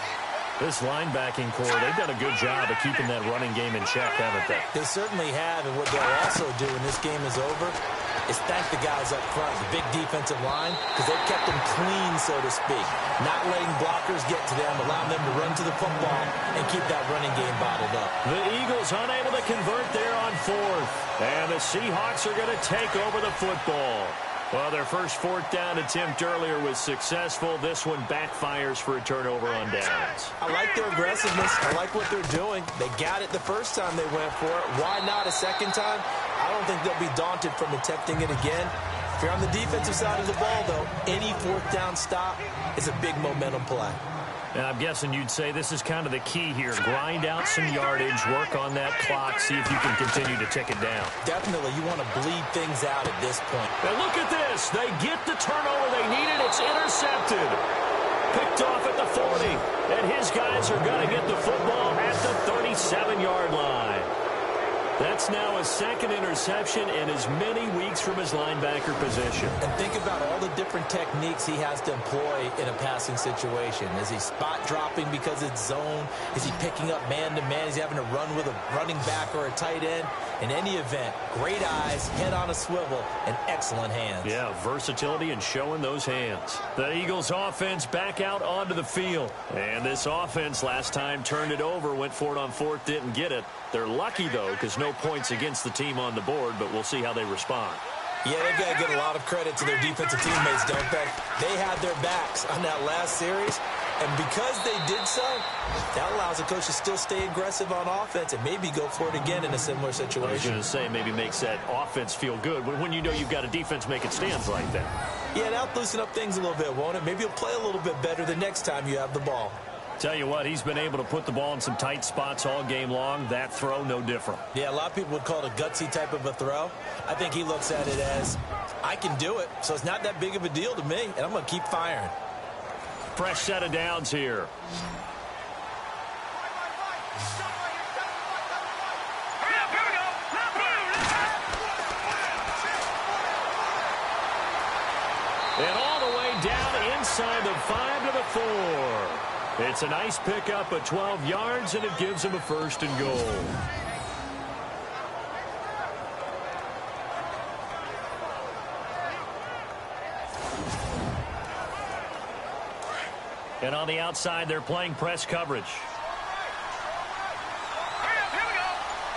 This linebacking core, they've done a good job of keeping that running game in check, haven't they? They certainly have, and what they'll also do when this game is over is thank the guys up front, the big defensive line, because they've kept them clean, so to speak. Not letting blockers get to them, allowing them to run to the football and keep that running game bottled up. The Eagles unable to convert there on 4th. And the Seahawks are going to take over the football. Well, their first 4th down attempt earlier was successful. This one backfires for a turnover on downs. I like their aggressiveness. I like what they're doing. They got it the first time they went for it. Why not a second time? I don't think they'll be daunted from attempting it again. If you're on the defensive side of the ball, though, any 4th down stop is a big momentum play. And I'm guessing you'd say this is kind of the key here. Grind out some yardage, work on that clock, see if you can continue to tick it down. Definitely. You want to bleed things out at this point. And look at this. They get the turnover they needed. It's intercepted. Picked off at the 40. And his guys are going to get the football at the 37-yard line. That's now a 2nd interception in as many weeks from his linebacker position. And think about all the different techniques he has to employ in a passing situation. Is he spot dropping because it's zone? Is he picking up man-to-man? Is he having to run with a running back or a tight end? In any event, great eyes, head on a swivel, and excellent hands. Yeah, versatility and showing those hands. The Eagles offense back out onto the field. And this offense last time turned it over, went for it on 4th, didn't get it. They're lucky, though, because no points against the team on the board, but we'll see how they respond. Yeah, they've got to give a lot of credit to their defensive teammates, don't they? They had their backs on that last series, and because they did so, that allows the coach to still stay aggressive on offense and maybe go for it again in a similar situation. I was going to say maybe makes that offense feel good when you know you've got a defense making stands like that. Yeah, that'll loosen up things a little bit, won't it? Maybe you'll play a little bit better the next time you have the ball. Tell you what, he's been able to put the ball in some tight spots all game long. That throw, no different. Yeah, a lot of people would call it a gutsy type of a throw. I think he looks at it as, I can do it, so it's not that big of a deal to me, and I'm going to keep firing. Fresh set of downs here. And all the way down inside the 5 to the 4. It's a nice pickup of 12 yards, and it gives him a 1st and goal. And on the outside, they're playing press coverage. Here we go.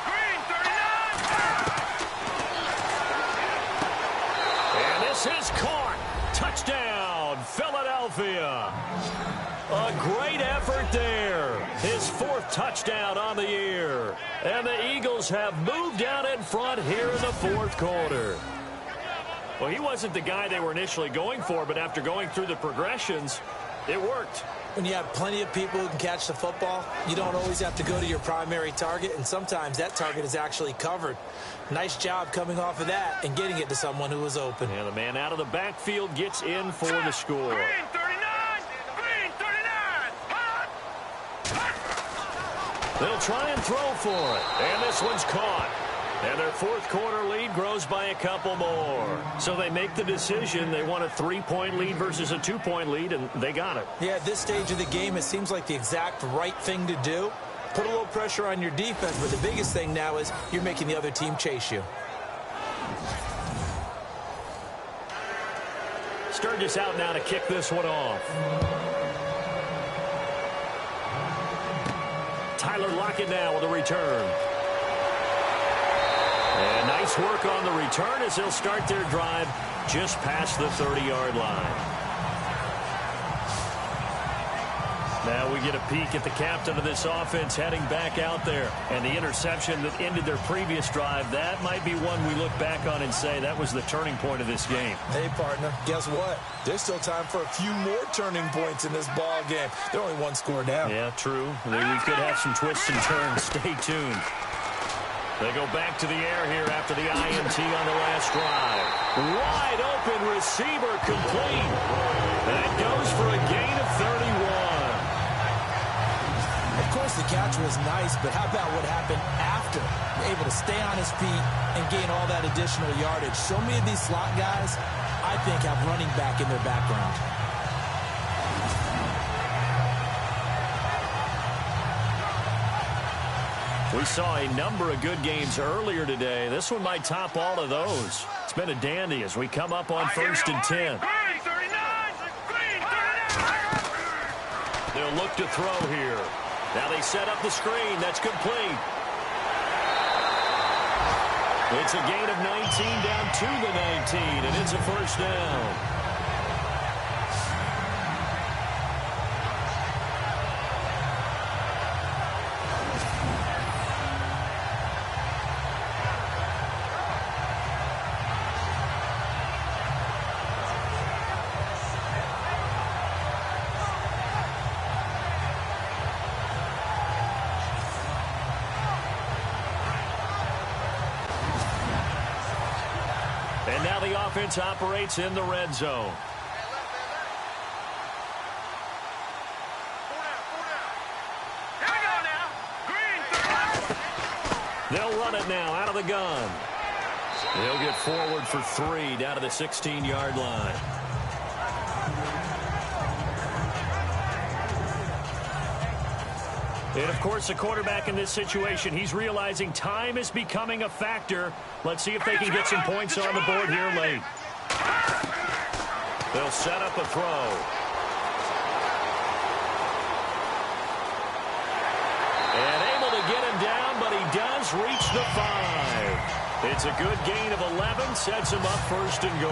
Green 39. And this is caught. Touchdown, Philadelphia. A great effort there. His 4th touchdown on the year. And the Eagles have moved out in front here in the 4th quarter. Well, he wasn't the guy they were initially going for, but after going through the progressions, it worked. When you have plenty of people who can catch the football, you don't always have to go to your primary target, and sometimes that target is actually covered. Nice job coming off of that and getting it to someone who was open. And the man out of the backfield gets in for the score. Green 39. Green 39. Hot. They'll try and throw for it. And this one's caught. And their 4th quarter lead grows by a couple more. So they make the decision. They want a 3-point lead versus a 2-point lead, and they got it. Yeah, at this stage of the game, it seems like the exact right thing to do. Put a little pressure on your defense, but the biggest thing now is you're making the other team chase you. Sturgis out now to kick this one off. Tyler Lockett now with a return. And nice work on the return as they'll start their drive just past the 30-yard line. Now we get a peek at the captain of this offense heading back out there. And the interception that ended their previous drive, that might be one we look back on and say that was the turning point of this game. Hey, partner, guess what? There's still time for a few more turning points in this ball game. They're only 1 score down. Yeah, true. We could have some twists and turns. Stay tuned. They go back to the air here after the INT on the last drive. Wide open receiver complete. That goes for a gain of 31. Of course, the catch was nice, but how about what happened after? Able to stay on his feet and gain all that additional yardage. So many of these slot guys, I think, have running back in their background. We saw a number of good games earlier today. This one might top all of those. It's been a dandy as we come up on 1st and 10. Green 39. Green 39. They'll look to throw here. Now they set up the screen. That's complete. It's a gain of 19 down to the 19, and it's a 1st down. And now the offense operates in the red zone. Here we go now. Green 39. They'll run it now out of the gun. They'll get forward for 3 down to the 16-yard line. And, of course, the quarterback in this situation, he's realizing time is becoming a factor. Let's see if they can get some points on the board here late. They'll set up a throw. And able to get him down, but he does reach the 5. It's a good gain of 11, sets him up first and goal.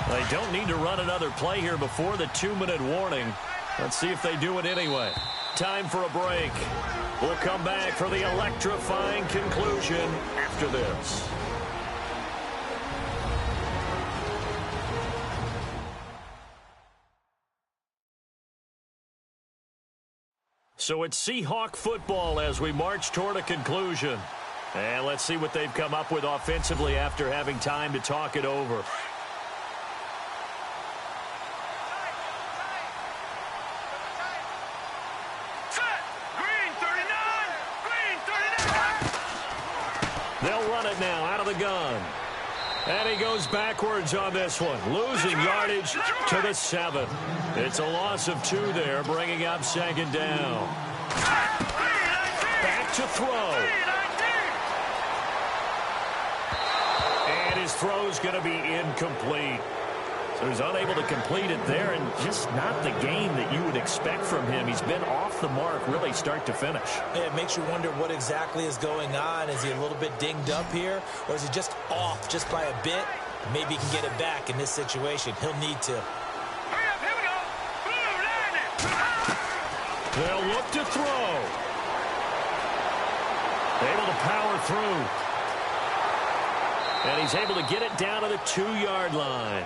They don't need to run another play here before the 2-minute warning. Let's see if they do it anyway. Time for a break. We'll come back for the electrifying conclusion after this. So it's Seahawk football as we march toward a conclusion. And let's see what they've come up with offensively after having time to talk it over. They'll run it now out of the gun. And he goes backwards on this one, losing yardage to the 7. It's a loss of 2 there, bringing up second down. Back to throw. And his throw's going to be incomplete. So he's unable to complete it there, and just not the game that you would expect from him. He's been off the mark really start to finish. Yeah, it makes you wonder what exactly is going on. Is he a little bit dinged up here, or is he just off just by a bit? Maybe he can get it back in this situation. He'll need to. They'll look to throw. Able to power through. And he's able to get it down to the 2-yard line.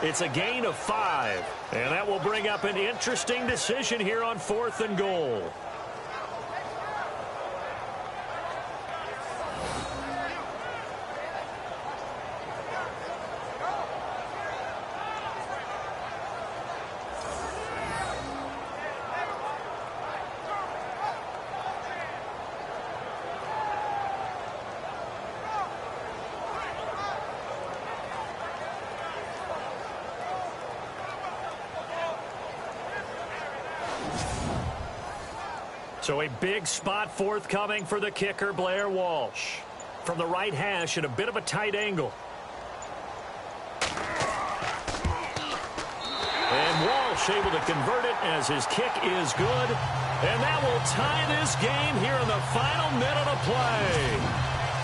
It's a gain of 5, and that will bring up an interesting decision here on 4th and goal. So a big spot forthcoming for the kicker, Blair Walsh. From the right hash at a bit of a tight angle. And Walsh able to convert it as his kick is good. And that will tie this game here in the final minute of play.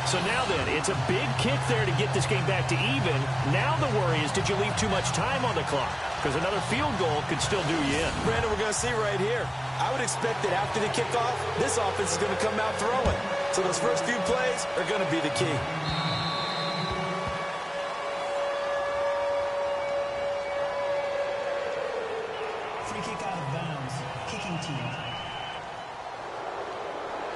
So now then, it's a big kick there to get this game back to even. Now the worry is, did you leave too much time on the clock? Because another field goal could still do you in. Brandon, we're going to see right here. I would expect that after the kickoff, this offense is going to come out throwing. So those first few plays are going to be the key. Free kick out of bounds. Kicking team.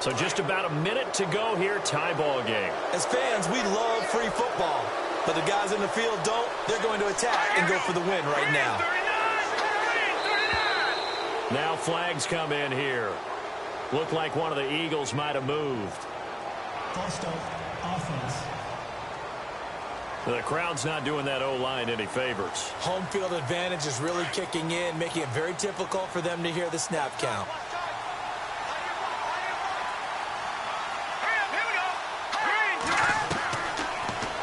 So just about a minute to go here, tie ball game. As fans, we love free football. But the guys in the field don't. They're going to attack and go for the win right now. Now flags come in here. Looked like one of the Eagles might have moved. False start. Offense. The crowd's not doing that O-line any favors. Home field advantage is really kicking in, making it very difficult for them to hear the snap count.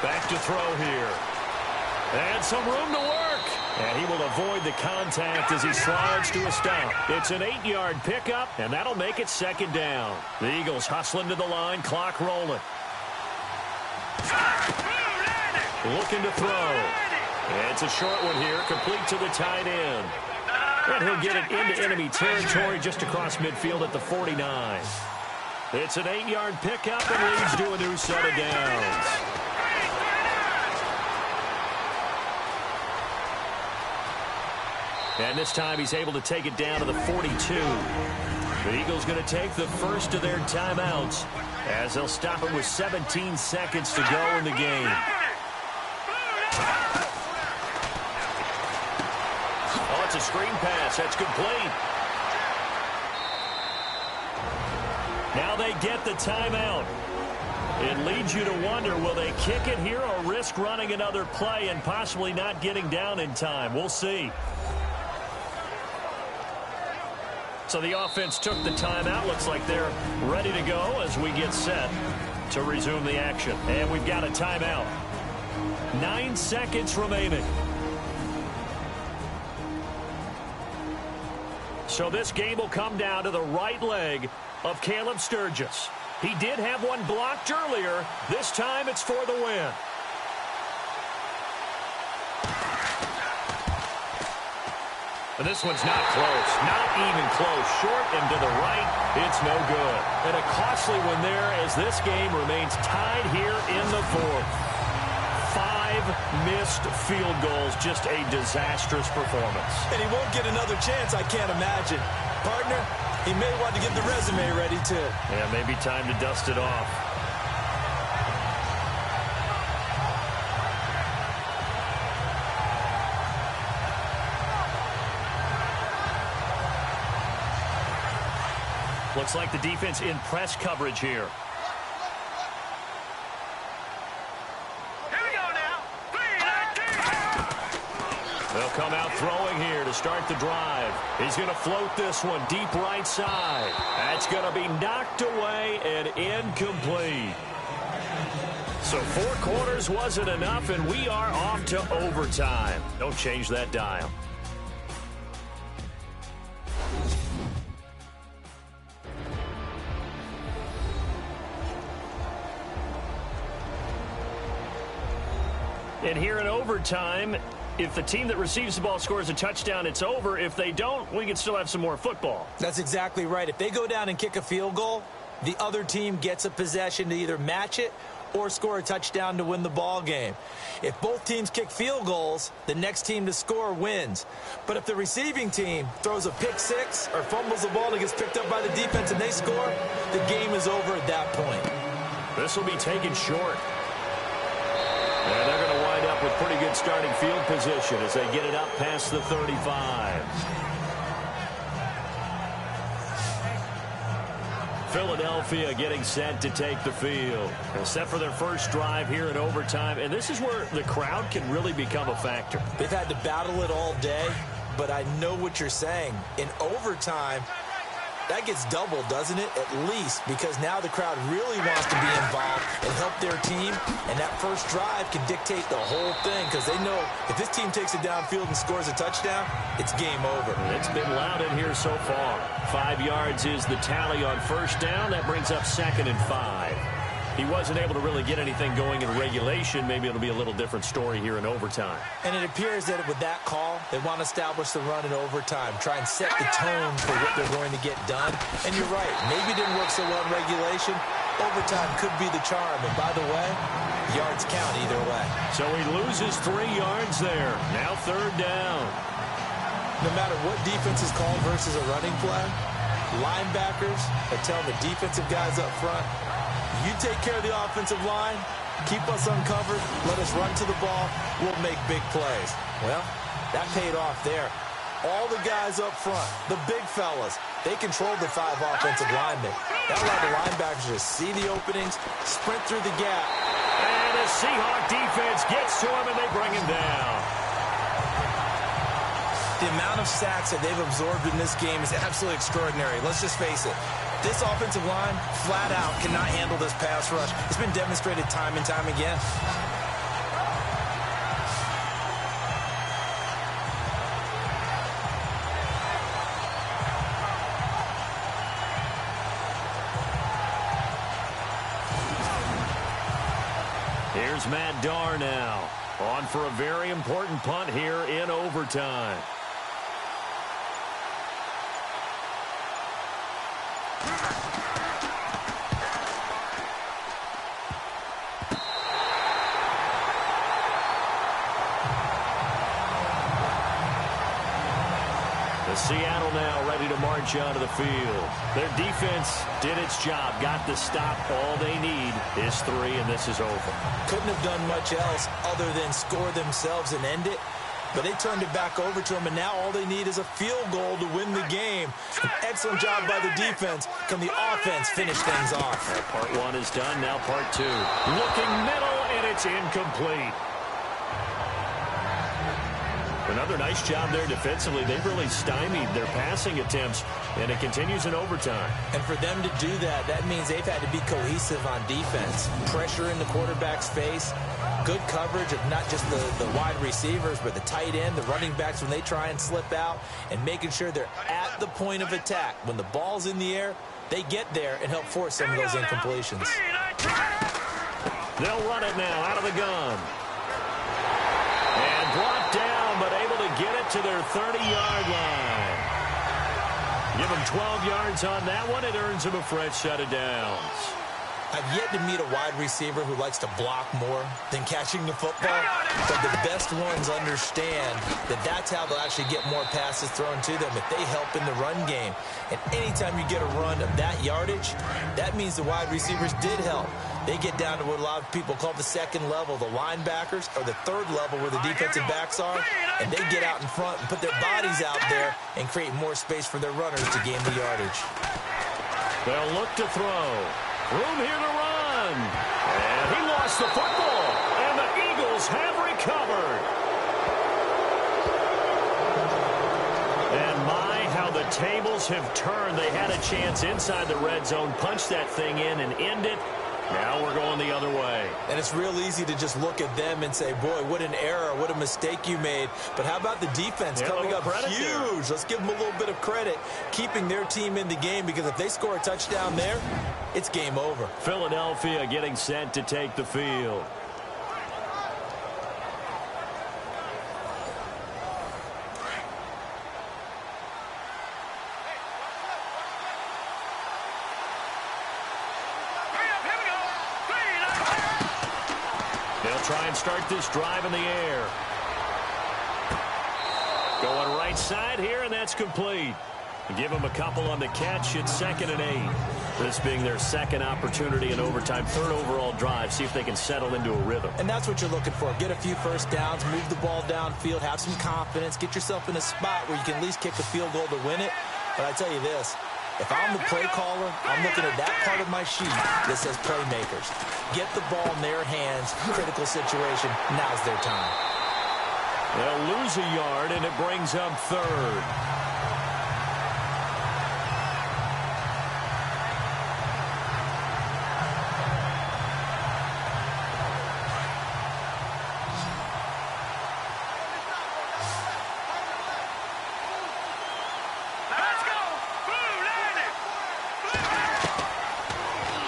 Back to throw here. And some room to work. And he will avoid the contact as he slides to a stop. It's an 8-yard pickup, and that'll make it second down. The Eagles hustling to the line, clock rolling. Looking to throw. It's a short one here, complete to the tight end. And he'll get it into enemy territory just across midfield at the 49. It's an 8-yard pickup and leads to a new set of downs. And this time he's able to take it down to the 42. The Eagles going to take the first of their timeouts as they'll stop it with 17 seconds to go in the game. Oh, it's a screen pass. That's complete. Now they get the timeout. It leads you to wonder, will they kick it here or risk running another play and possibly not getting down in time? We'll see. So the offense took the timeout. Looks like they're ready to go as we get set to resume the action. And we've got a timeout. 9 seconds remaining. So this game will come down to the right leg of Caleb Sturgis. He did have one blocked earlier. This time it's for the win. And this one's not close. Not even close. Short and to the right. It's no good. And a costly one there as this game remains tied here in the fourth. 5 missed field goals. Just a disastrous performance. And he won't get another chance, I can't imagine. Partner, he may want to get the resume ready, too. Yeah, maybe time to dust it off. Looks like the defense in press coverage here. Here we go now. 3-19. They'll come out throwing here to start the drive. He's going to float this one deep right side. That's going to be knocked away and incomplete. So 4 quarters wasn't enough, and we are off to overtime. Don't change that dial. And here in overtime, if the team that receives the ball scores a touchdown, it's over. If they don't, we can still have some more football. That's exactly right. If they go down and kick a field goal, the other team gets a possession to either match it or score a touchdown to win the ball game. If both teams kick field goals, the next team to score wins. But if the receiving team throws a pick six or fumbles the ball and gets picked up by the defense and they score, the game is over at that point. This will be taken short. And they're going to wind up with pretty good starting field position as they get it up past the 35. Philadelphia getting set to take the field. They're set for their first drive here in overtime. And this is where the crowd can really become a factor. They've had to battle it all day, but I know what you're saying. In overtime, that gets doubled, doesn't it? At least, because now the crowd really wants to be involved and help their team, and that first drive can dictate the whole thing because they know if this team takes it downfield and scores a touchdown, it's game over. It's been loud in here so far. 5 yards is the tally on first down. That brings up 2nd and 5. He wasn't able to really get anything going in regulation. Maybe it'll be a little different story here in overtime. And it appears that with that call, they want to establish the run in overtime, try and set the tone for what they're going to get done. And you're right, maybe it didn't work so well in regulation. Overtime could be the charm. And by the way, yards count either way. So he loses 3 yards there. Now 3rd down. No matter what defense is called versus a running play, linebackers are telling the defensive guys up front, you take care of the offensive line, keep us uncovered, let us run to the ball, we'll make big plays. Well, that paid off there. All the guys up front, the big fellas, they controlled the 5 offensive linemen. That allowed the linebackers to see the openings, sprint through the gap. And the Seahawks defense gets to him, and they bring him down. The amount of sacks that they've absorbed in this game is absolutely extraordinary. Let's just face it. This offensive line, flat out, cannot handle this pass rush. It's been demonstrated time and time again. Here's Matt Darr now, on for a very important punt here in overtime. Seattle now ready to march onto the field. Their defense did its job, got the stop. All they need is 3, and this is over. Couldn't have done much else other than score themselves and end it. But they turned it back over to them, and now all they need is a field goal to win the game. An excellent job by the defense. Can the offense finish things off? Part 1 is done, now part 2. Looking middle, and it's incomplete. Another nice job there defensively. They've really stymied their passing attempts, and it continues in overtime. And for them to do that, that means they've had to be cohesive on defense. Pressure in the quarterback's face, good coverage of not just the wide receivers, but the tight end, the running backs when they try and slip out, and making sure they're at the point of attack. When the ball's in the air, they get there and help force some of those incompletions. They'll run it now out of the gun. And brought down, but able to get it to their 30-yard line. Give them 12 yards on that one. It earns them a fresh set of downs. I've yet to meet a wide receiver who likes to block more than catching the football, but the best ones understand that that's how they'll actually get more passes thrown to them if they help in the run game. And anytime you get a run of that yardage, that means the wide receivers did help. They get down to what a lot of people call the second level, the linebackers, or the third level where the defensive backs are, and they get out in front and put their bodies out there and create more space for their runners to gain the yardage. They'll look to throw. Room here to run. And he lost the football. And the Eagles have recovered. And my, how the tables have turned. They had a chance inside the red zone, punch that thing in and end it. Now we're going the other way. And it's real easy to just look at them and say, boy, what an error, what a mistake you made. But how about the defense coming up huge? There. Let's give them a little bit of credit, keeping their team in the game, because if they score a touchdown there, it's game over. Philadelphia getting set to take the field. They'll try and start this drive in the air. Going right side here, and that's complete. Give them a couple on the catch. It's 2nd and 8. This being their second opportunity in overtime, third overall drive. See if they can settle into a rhythm. And that's what you're looking for. Get a few first downs, move the ball downfield, have some confidence, get yourself in a spot where you can at least kick a field goal to win it. But I tell you this, if I'm the play caller, I'm looking at that part of my sheet that says playmakers. Get the ball in their hands, critical situation, now's their time. They'll lose a yard, and it brings up 3rd.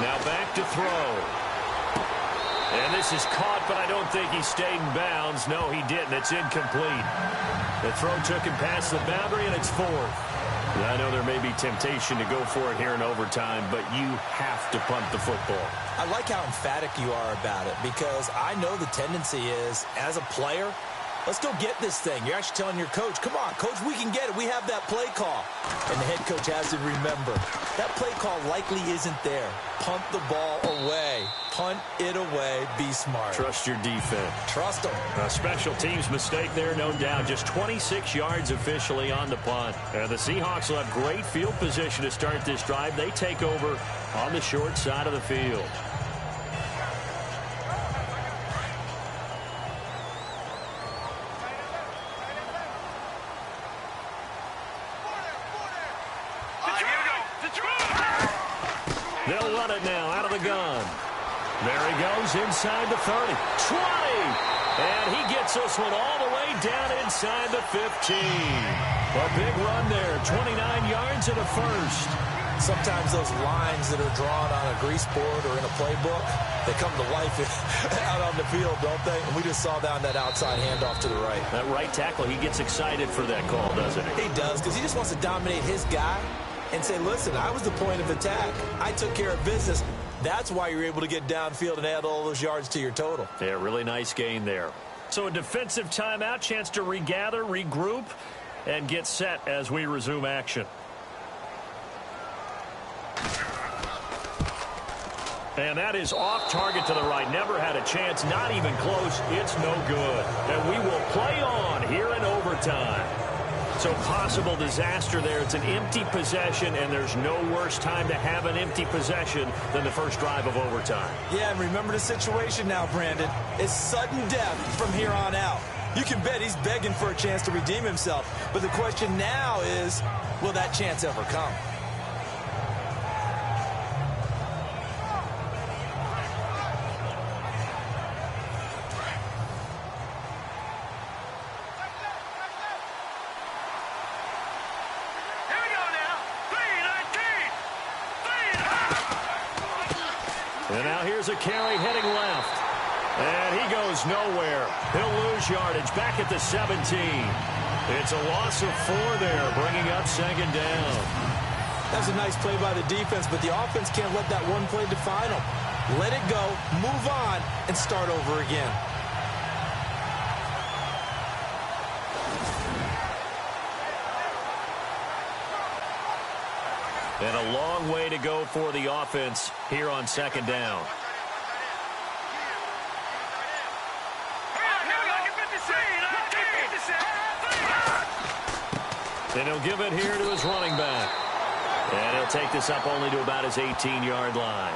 Now back to throw. And this is caught, but I don't think he stayed in bounds. No, he didn't. It's incomplete. The throw took him past the boundary, and it's 4th. I know there may be temptation to go for it here in overtime, but you have to punt the football. I like how emphatic you are about it, because I know the tendency is, as a player, let's go get this thing. You're actually telling your coach, come on, coach, we can get it. We have that play call. And the head coach has to remember, that play call likely isn't there. Punt the ball away. Punt it away. Be smart. Trust your defense. Trust them. A special teams mistake there, no doubt. Just 26 yards officially on the punt. The Seahawks will have great field position to start this drive. They take over on the short side of the field. They'll run it now out of the gun. There he goes inside the 30. 20! And he gets this one all the way down inside the 15. A big run there. 29 yards and a first. Sometimes those lines that are drawn on a grease board or in a playbook, they come to life out on the field, don't they? And we just saw down that outside handoff to the right. That right tackle, he gets excited for that call, doesn't he? He does, because he just wants to dominate his guy and say, listen, I was the point of attack. I took care of business. That's why you're able to get downfield and add all those yards to your total. Yeah, really nice gain there. So a defensive timeout, chance to regather, regroup, and get set as we resume action. And that is off target to the right. Never had a chance, not even close. It's no good. And we will play on here in overtime. So possible disaster there. It's an empty possession, and there's no worse time to have an empty possession than the first drive of overtime. Yeah, and remember the situation now, Brandon. It's sudden death from here on out. You can bet he's begging for a chance to redeem himself. But the question now is, will that chance ever come? And now here's a carry heading left. And he goes nowhere. He'll lose yardage back at the 17. It's a loss of 4 there, bringing up second down. That was a nice play by the defense, but the offense can't let that one play define them. Let it go, move on, and start over again. And a long way to go for the offense here on second down. And he'll give it here to his running back. And he'll take this up only to about his 18-yard line.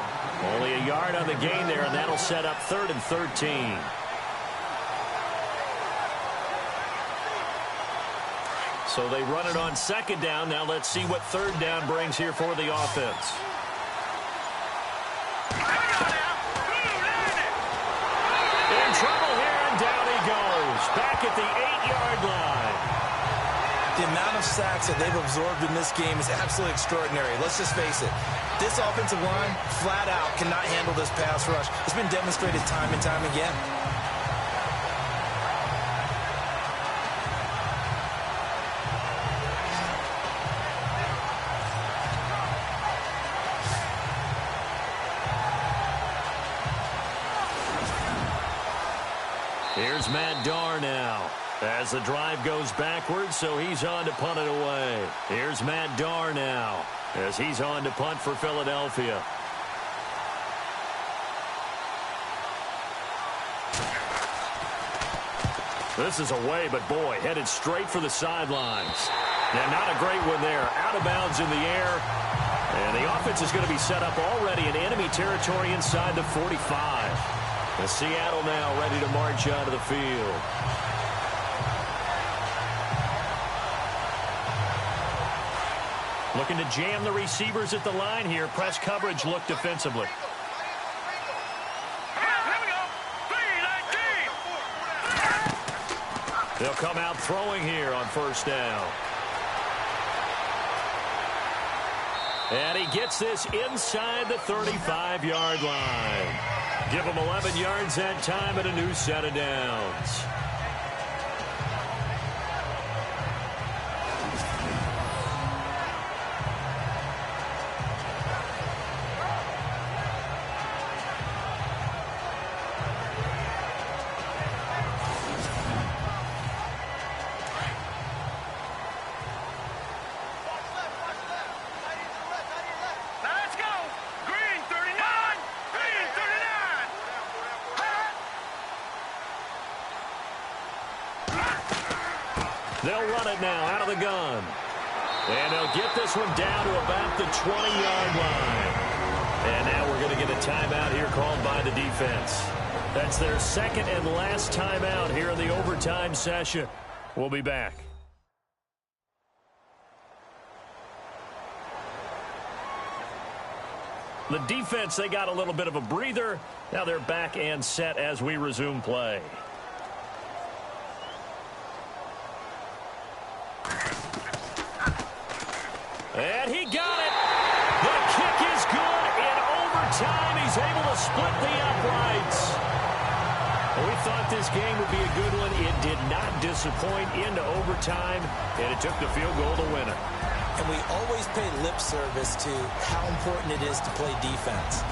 Only a yard on the gain there, and that'll set up 3rd and 13. So they run it on second down. Now let's see what third down brings here for the offense. In trouble here, and down he goes. Back at the 8-yard line. The amount of sacks that they've absorbed in this game is absolutely extraordinary. Let's just face it. This offensive line, flat out, cannot handle this pass rush. It's been demonstrated time and time again. Here's Matt Darr now. As the drive goes backwards, so he's on to punt it away. Here's Matt Darr now, as he's on to punt for Philadelphia. This is away, but boy, headed straight for the sidelines. And not a great one there. Out of bounds in the air. And the offense is going to be set up already in enemy territory inside the 45. And Seattle now ready to march out of the field. Looking to jam the receivers at the line here. Press coverage look defensively. They'll come out throwing here on first down. And he gets this inside the 35-yard line. Give him 11 yards that time and a new set of downs. They'll run it now out of the gun. And they'll get this one down to about the 20-yard line. And now we're going to get a timeout here called by the defense. That's their second and last timeout here in the overtime session. We'll be back. The defense, they got a little bit of a breather. Now they're back and set as we resume play. And he got it. The kick is good. In overtime, he's able to split the uprights. Well, we thought this game would be a good one. It did not disappoint into overtime, and it took the field goal to win it. And we always pay lip service to how important it is to play defense.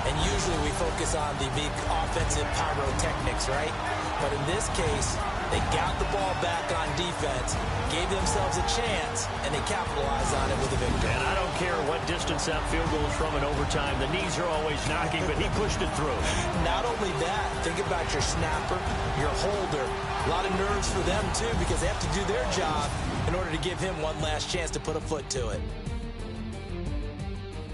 And usually we focus on the big offensive pyrotechnics, right? But in this case, they got the ball back on defense, gave themselves a chance, and they capitalized on it with a victory. And I don't care what distance that field goal is from in overtime. The knees are always knocking, but he pushed it through. Not only that, think about your snapper, your holder. A lot of nerves for them, too, because they have to do their job in order to give him one last chance to put a foot to it.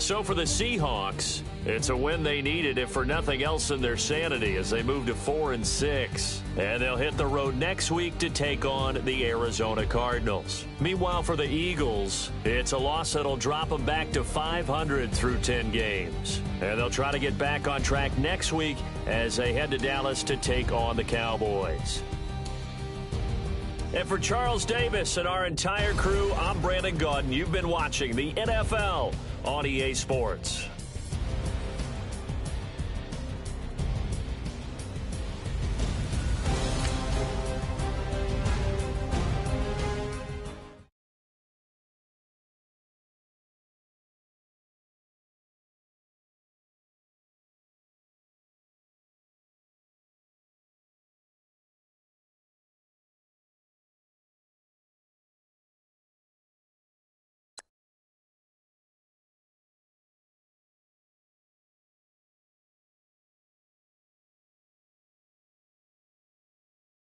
So for the Seahawks, it's a win they needed, if for nothing else in their sanity, as they move to 4-6. And they'll hit the road next week to take on the Arizona Cardinals. Meanwhile, for the Eagles, it's a loss that'll drop them back to 500 through 10 games. And they'll try to get back on track next week as they head to Dallas to take on the Cowboys. And for Charles Davis and our entire crew, I'm Brandon Gaudin. You've been watching the NFL on EA Sports.